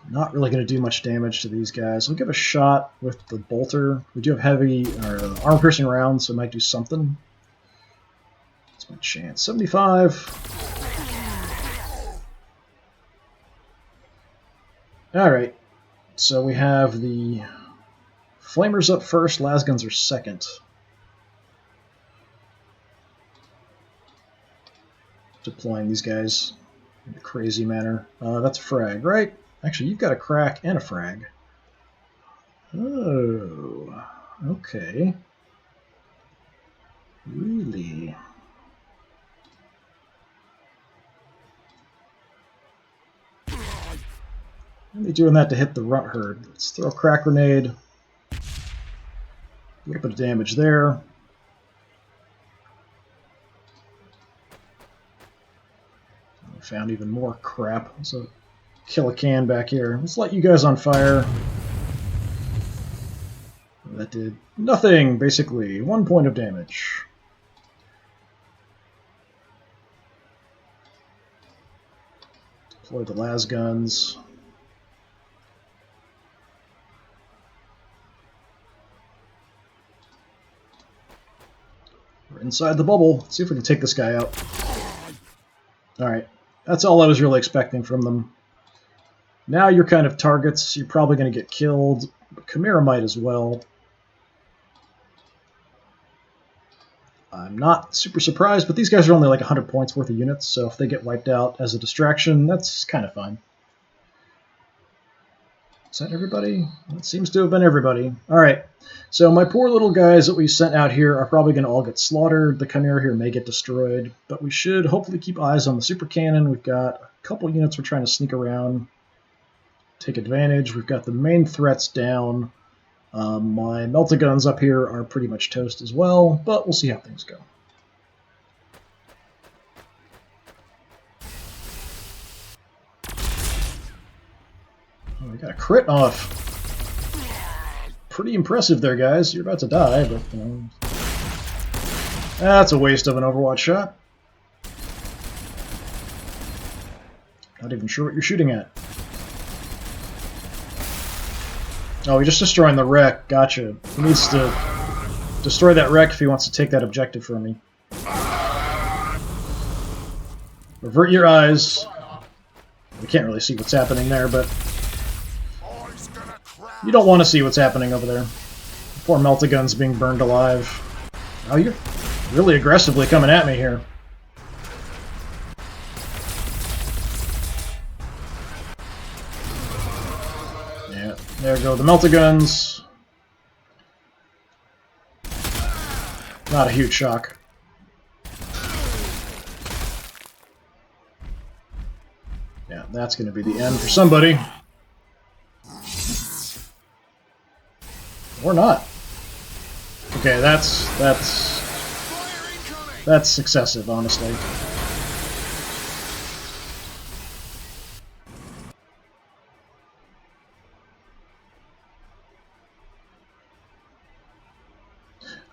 Not really going to do much damage to these guys. We'll give a shot with the bolter. We do have heavy or armor-piercing rounds, so it might do something. That's my chance. 75. Alright, so we have the flamers up first, lasguns are second. Deploying these guys in a crazy manner. That's a frag, right? Actually, you've got a crack and a frag. Oh, okay. Really? Only doing that to hit the runt herd. Let's throw a crack grenade. A little bit of damage there. I found even more crap. So kill a can back here. Let's light you guys on fire. That did nothing, basically. 1 point of damage. Deploy the las guns. We're inside the bubble. Let's see if we can take this guy out. Alright, that's all I was really expecting from them. Now you're kind of targets. You're probably going to get killed. But Chimera might as well. I'm not super surprised, but these guys are only like 100 points worth of units, so if they get wiped out as a distraction, that's kind of fine. Is that everybody? That seems to have been everybody. Alright, so my poor little guys that we sent out here are probably going to all get slaughtered. The Chimera here may get destroyed, but we should hopefully keep eyes on the super cannon. We've got a couple units we're trying to sneak around, take advantage. We've got the main threats down. My melta-guns up here are pretty much toast as well, but we'll see how things go. Oh, we got a crit off. Pretty impressive there, guys. You're about to die, but that's a waste of an Overwatch shot. Not even sure what you're shooting at. Oh, he's just destroying the wreck. Gotcha. He needs to destroy that wreck if he wants to take that objective from me. Revert your eyes. We can't really see what's happening there, but you don't want to see what's happening over there. Poor melta-gun's being burned alive. Oh, you're really aggressively coming at me here. Yeah, there go the melta-guns. Not a huge shock. Yeah, that's going to be the end for somebody. Or not. Okay, that's excessive, honestly.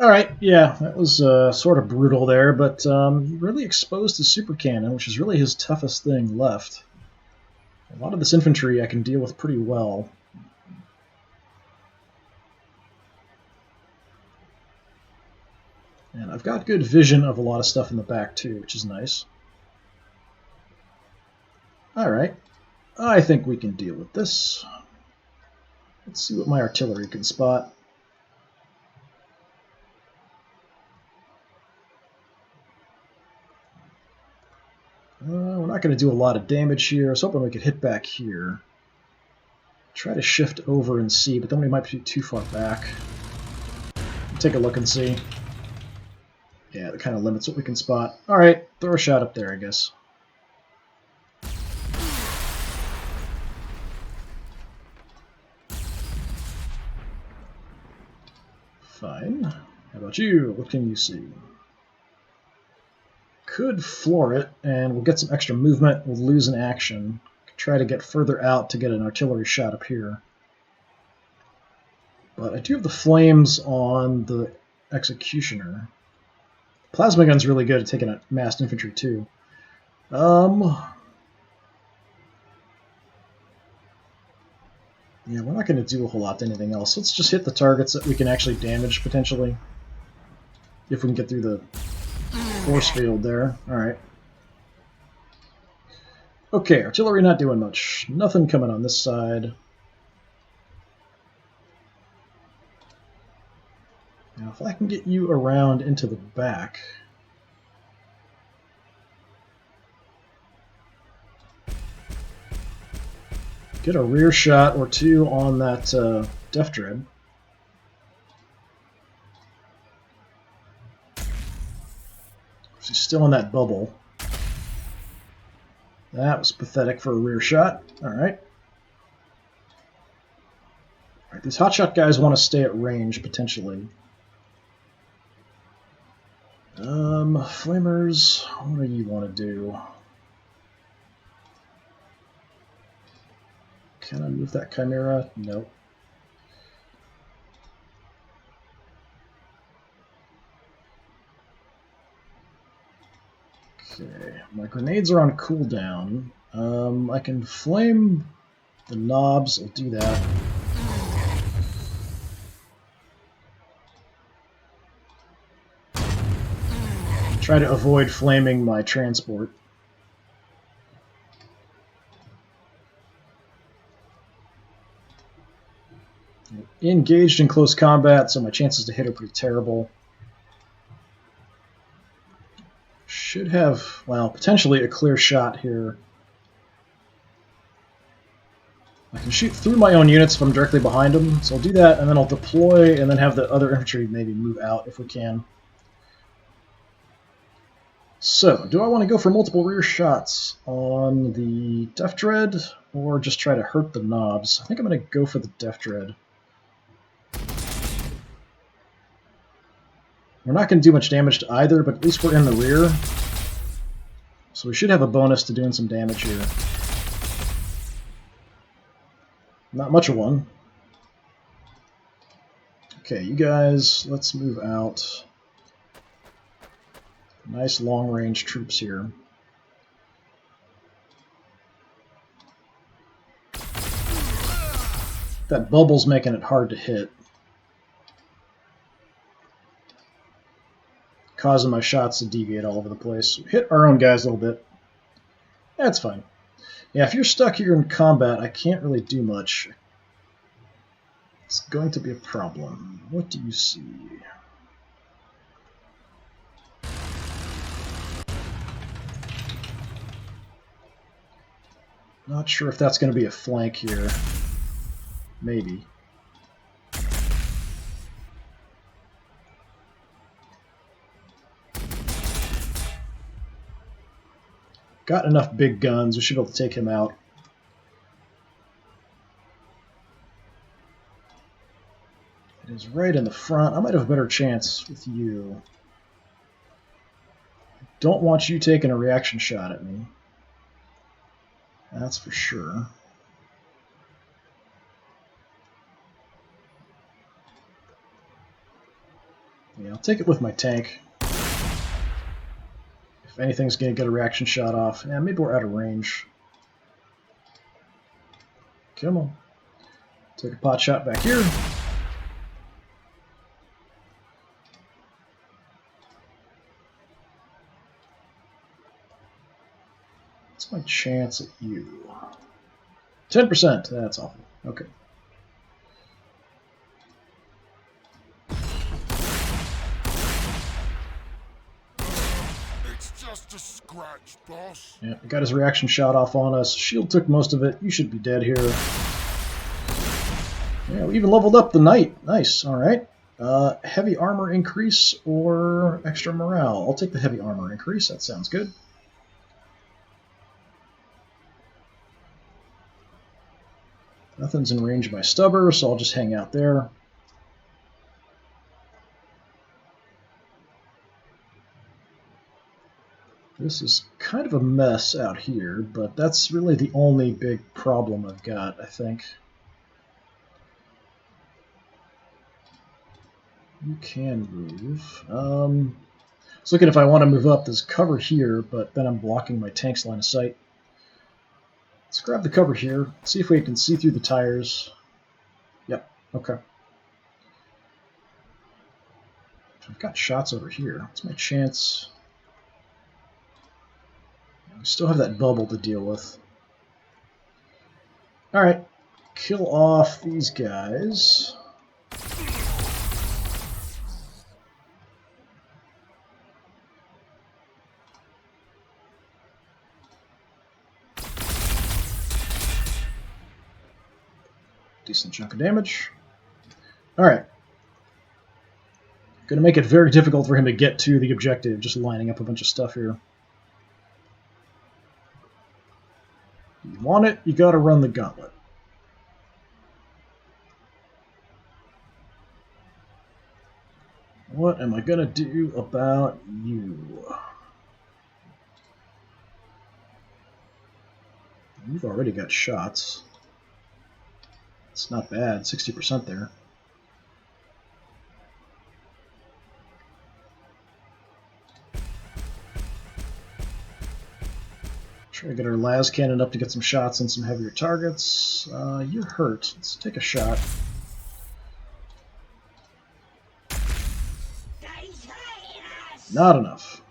Alright, yeah, that was sort of brutal there, but he really exposed the super cannon, which is really his toughest thing left. A lot of this infantry I can deal with pretty well. And I've got good vision of a lot of stuff in the back too, which is nice. Alright, I think we can deal with this. Let's see what my artillery can spot. We're not going to do a lot of damage here. I was hoping we could hit back here. Try to shift over and see, but then we might be too far back. Take a look and see. Yeah, that kind of limits what we can spot. Alright, throw a shot up there, I guess. Fine. How about you? What can you see? Could floor it, and we'll get some extra movement. We'll lose an action. Try to get further out to get an artillery shot up here. But I do have the flames on the Executioner. Plasma gun's really good at taking out massed infantry too. Yeah, we're not going to do a whole lot to anything else. Let's just hit the targets that we can actually damage potentially. If we can get through the force field there. Alright. Okay, artillery not doing much. Nothing coming on this side. Now, if I can get you around into the back... Get a rear shot or two on that Death Dread. She's still in that bubble. That was pathetic for a rear shot. Alright. Alright, these hotshot guys want to stay at range, potentially. Flamers, what do you want to do? Can I move that Chimera? Nope. Okay, my grenades are on cooldown. I can flame the knobs. I'll do that. Try to avoid flaming my transport. Engaged in close combat, so my chances to hit are pretty terrible. Should have, well, potentially a clear shot here. I can shoot through my own units if I'm directly behind them, so I'll do that, and then I'll deploy, and then have the other infantry maybe move out if we can. So, do I want to go for multiple rear shots on the Def Dread, or just try to hurt the knobs? I think I'm going to go for the Def Dread. We're not going to do much damage to either, but at least we're in the rear. So we should have a bonus to doing some damage here. Not much of one. Okay, you guys, let's move out. Nice long-range troops here. That bubble's making it hard to hit. Causing my shots to deviate all over the place. Hit our own guys a little bit. That's fine. Yeah, if you're stuck here in combat, I can't really do much. It's going to be a problem. What do you see? Not sure if that's going to be a flank here. Maybe. Got enough big guns. We should be able to take him out. It is right in the front. I might have a better chance with you. Don't want you taking a reaction shot at me. That's for sure. Yeah, I'll take it with my tank. If anything's going to get a reaction shot off. Yeah, maybe we're out of range. Come on. Take a pot shot back here. What's my chance at you? 10%. That's awful. Okay. It's just a scratch, boss. Yeah, got his reaction shot off on us. Shield took most of it. You should be dead here. Yeah, we even leveled up the knight. Nice. All right. Heavy armor increase or extra morale? I'll take the heavy armor increase. That sounds good. Nothing's in range of my stubber, so I'll just hang out there. This is kind of a mess out here, but that's really the only big problem I've got, I think. You can move. I was looking if I want to move up. There's cover here, but then I'm blocking my tank's line of sight. Let's grab the cover here, see if we can see through the tires. Yep, okay. I've got shots over here. What's my chance? We still have that bubble to deal with. Alright, kill off these guys. Decent chunk of damage. Alright. Going to make it very difficult for him to get to the objective, just lining up a bunch of stuff here. You want it, you got to run the gauntlet. What am I going to do about you? You've already got shots. It's not bad, 60% there. Try to get our las cannon up to get some shots on some heavier targets. You're hurt. Let's take a shot. Not enough.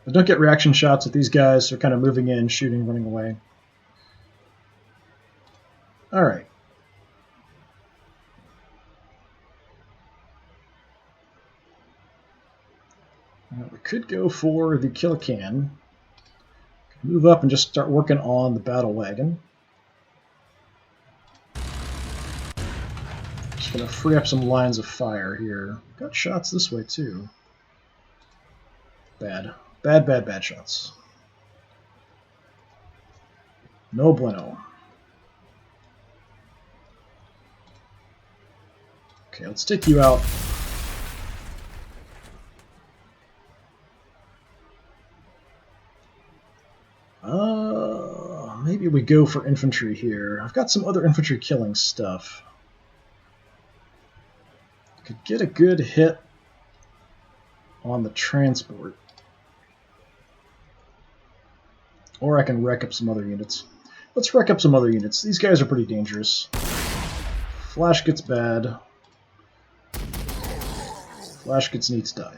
I don't get reaction shots with these guys, so they're kind of moving in, shooting, running away. Alright. We could go for the kill can. Move up and just start working on the battle wagon. Just going to free up some lines of fire here. Got shots this way too. Bad. Bad shots. No bueno. Okay, let's take you out. Maybe we go for infantry here. I've got some other infantry killing stuff. Could get a good hit on the transport. Or I can wreck up some other units. Let's wreck up some other units. These guys are pretty dangerous. Flash gets bad. Flash gets needs die.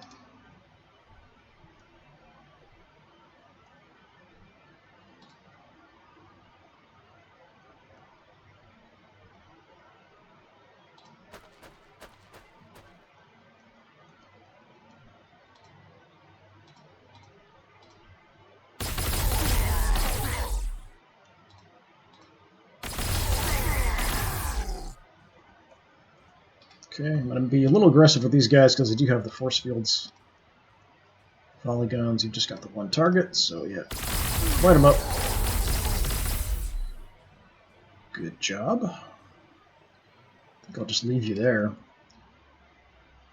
Okay, I'm going to be a little aggressive with these guys because they do have the force fields. Volley guns, you've just got the one target, so yeah. Light them up. Good job. I think I'll just leave you there.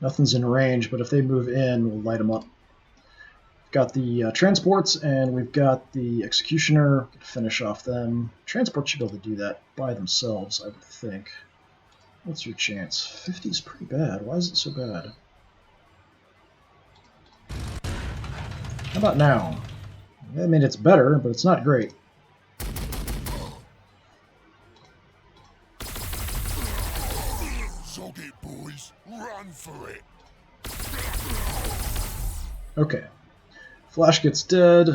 Nothing's in range, but if they move in, we'll light them up. We've got the transports, and we've got the executioner to finish off them. Transports should be able to do that by themselves, I would think. What's your chance? 50 is pretty bad. Why is it so bad? How about now? I mean, it's better, but it's not great. Zog it, boys. Run for it. Okay. Flash gets dead.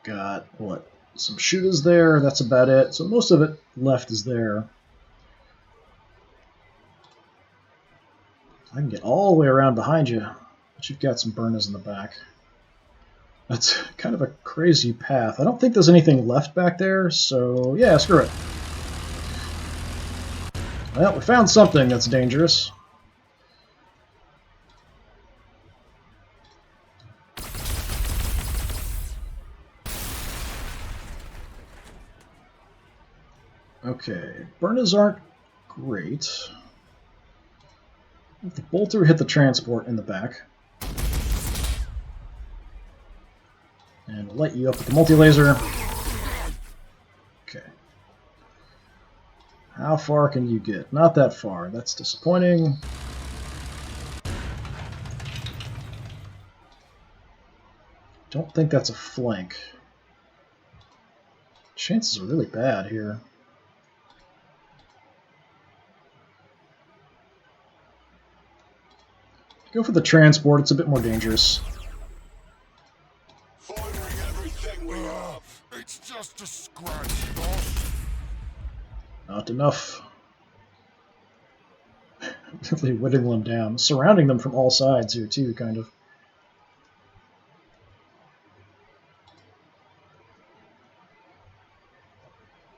Got, what, some shooters there, that's about it. So most of it left is there. I can get all the way around behind you, but you've got some burners in the back. That's kind of a crazy path. I don't think there's anything left back there, so yeah, screw it. Well, we found something that's dangerous. Okay, burners aren't great. If the bolter hit the transport in the back. And we'll light you up with the multi-laser. Okay. How far can you get? Not that far. That's disappointing. Don't think that's a flank. Chances are really bad here. Go for the transport, it's a bit more dangerous. Firing everything we have. It's just a scratch, boss. Not enough. Really whittling them down. Surrounding them from all sides here too, kind of.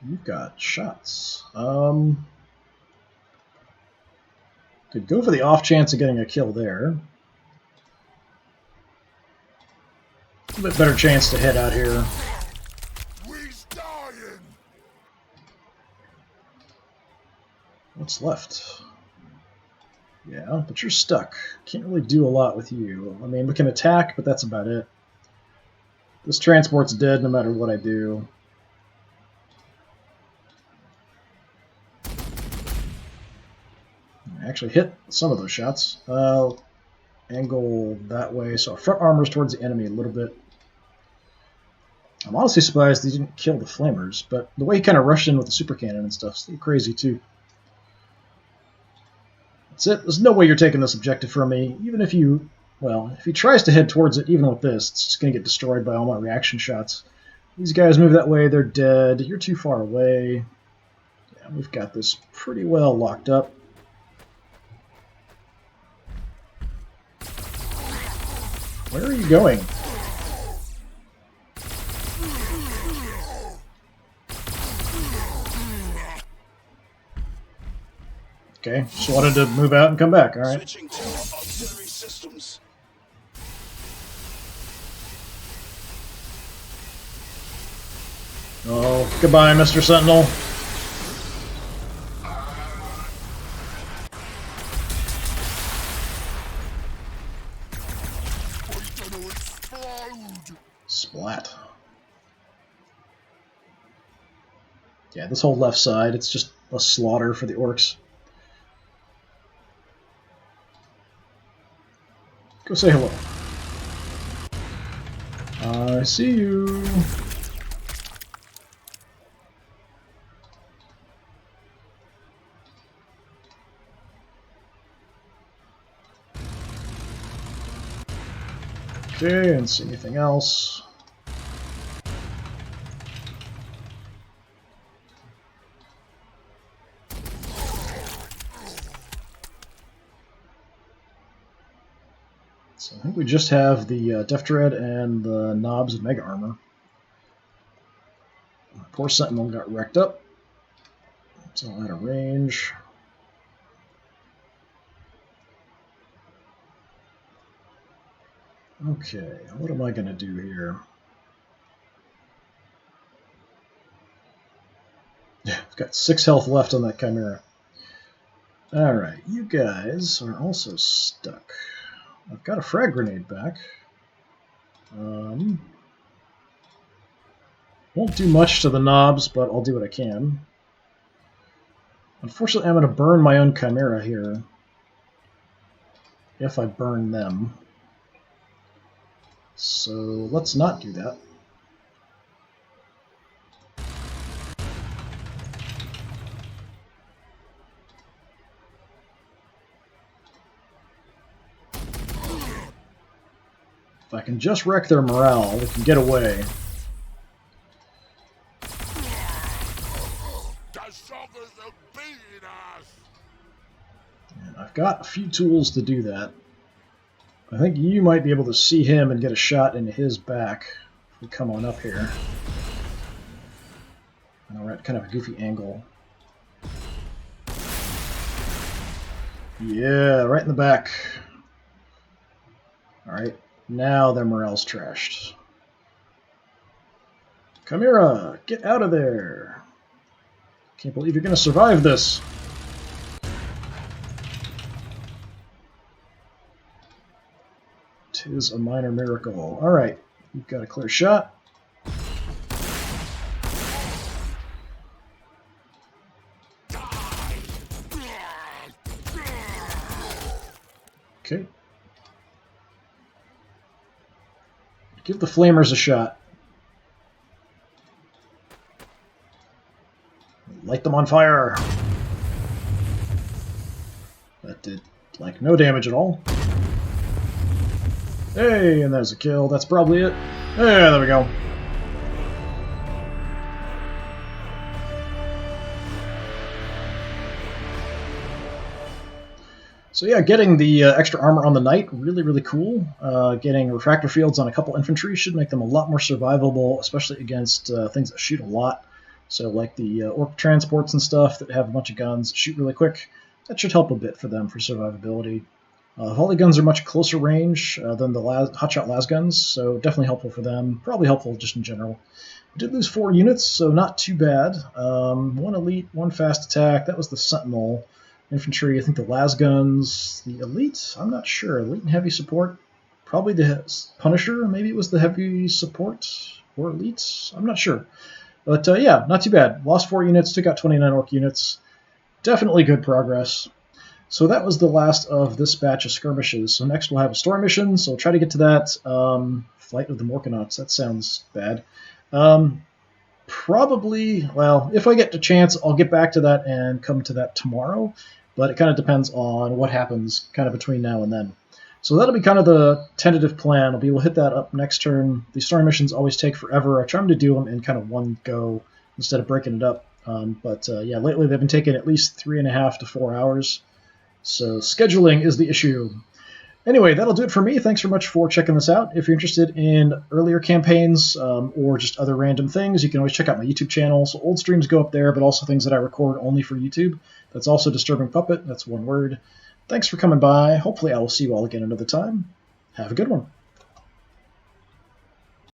You've got shots. Could go for the off chance of getting a kill there. A bit better chance to hit out here. We's dying. What's left? Yeah, but you're stuck. Can't really do a lot with you. I mean, we can attack, but that's about it. This transport's dead no matter what I do. actually hit some of those shots. Angle that way, so our front armor's towards the enemy a little bit. I'm honestly surprised he didn't kill the flamers, but the way he kind of rushed in with the super cannon and stuff is crazy too. That's it. There's no way you're taking this objective from me, even if you, well, if he tries to head towards it, even with this, it's just going to get destroyed by all my reaction shots. These guys move that way, they're dead. You're too far away. Yeah, we've got this pretty well locked up. Where are you going? Okay, just wanted to move out and come back, alright. Switching to auxiliary systems. Oh, goodbye, Mr. Sentinel. We're gonna explode! Splat. Yeah, this whole left side, it's just a slaughter for the orcs. Go say hello. I see you. Okay, and see anything else. So I think we just have the Death Dread and the knobs of Mega Armor. Poor Sentinel got wrecked up. It's all out of range. Okay, what am I going to do here? Yeah, I've got 6 health left on that Chimera. Alright, you guys are also stuck. I've got a frag grenade back. Won't do much to the knobs, but I'll do what I can. Unfortunately, I'm going to burn my own Chimera here. If I burn them. So let's not do that. If I can just wreck their morale, we can get away. And I've got a few tools to do that. I think you might be able to see him and get a shot into his back if we come on up here. And we're at kind of a goofy angle. Yeah, right in the back. Alright, now their morale's trashed. Chimera, get out of there! Can't believe you're gonna survive this! Tis a minor miracle. Alright, we've got a clear shot. Okay. Give the flamers a shot. Light them on fire. That did, like, no damage at all. Hey, and there's a kill. That's probably it. Yeah, there we go. So yeah, getting the extra armor on the knight, really, really cool. Getting refractor fields on a couple infantry should make them a lot more survivable, especially against things that shoot a lot. So like the orc transports and stuff that have a bunch of guns that shoot really quick. That should help a bit for them for survivability. Volley guns are much closer range than the hotshot las guns, so definitely helpful for them. Probably helpful just in general. We did lose 4 units, so not too bad. 1 elite, 1 fast attack. That was the Sentinel. Infantry, I think the las guns. The elite, I'm not sure. Elite and heavy support. Probably the Punisher. Maybe it was the heavy support or elite. I'm not sure. But yeah, not too bad. Lost 4 units, took out 29 orc units. Definitely good progress. So that was the last of this batch of skirmishes. So next we'll have a story mission, so we'll try to get to that. Flight of the Morkanauts, that sounds bad. Probably, well, if I get the chance, I'll get back to that and come to that tomorrow, but it kind of depends on what happens kind of between now and then. So that'll be kind of the tentative plan. We'll hit that up next turn. These story missions always take forever. I try to do them in kind of one go instead of breaking it up. Yeah, lately they've been taking at least 3.5 to 4 hours. So scheduling is the issue. Anyway, that'll do it for me. Thanks very much for checking this out. If you're interested in earlier campaigns or just other random things, you can always check out my YouTube channel. So old streams go up there, but also things that I record only for YouTube. That's also DisturbingPuppet. That's one word. Thanks for coming by. Hopefully I will see you all again another time. Have a good one.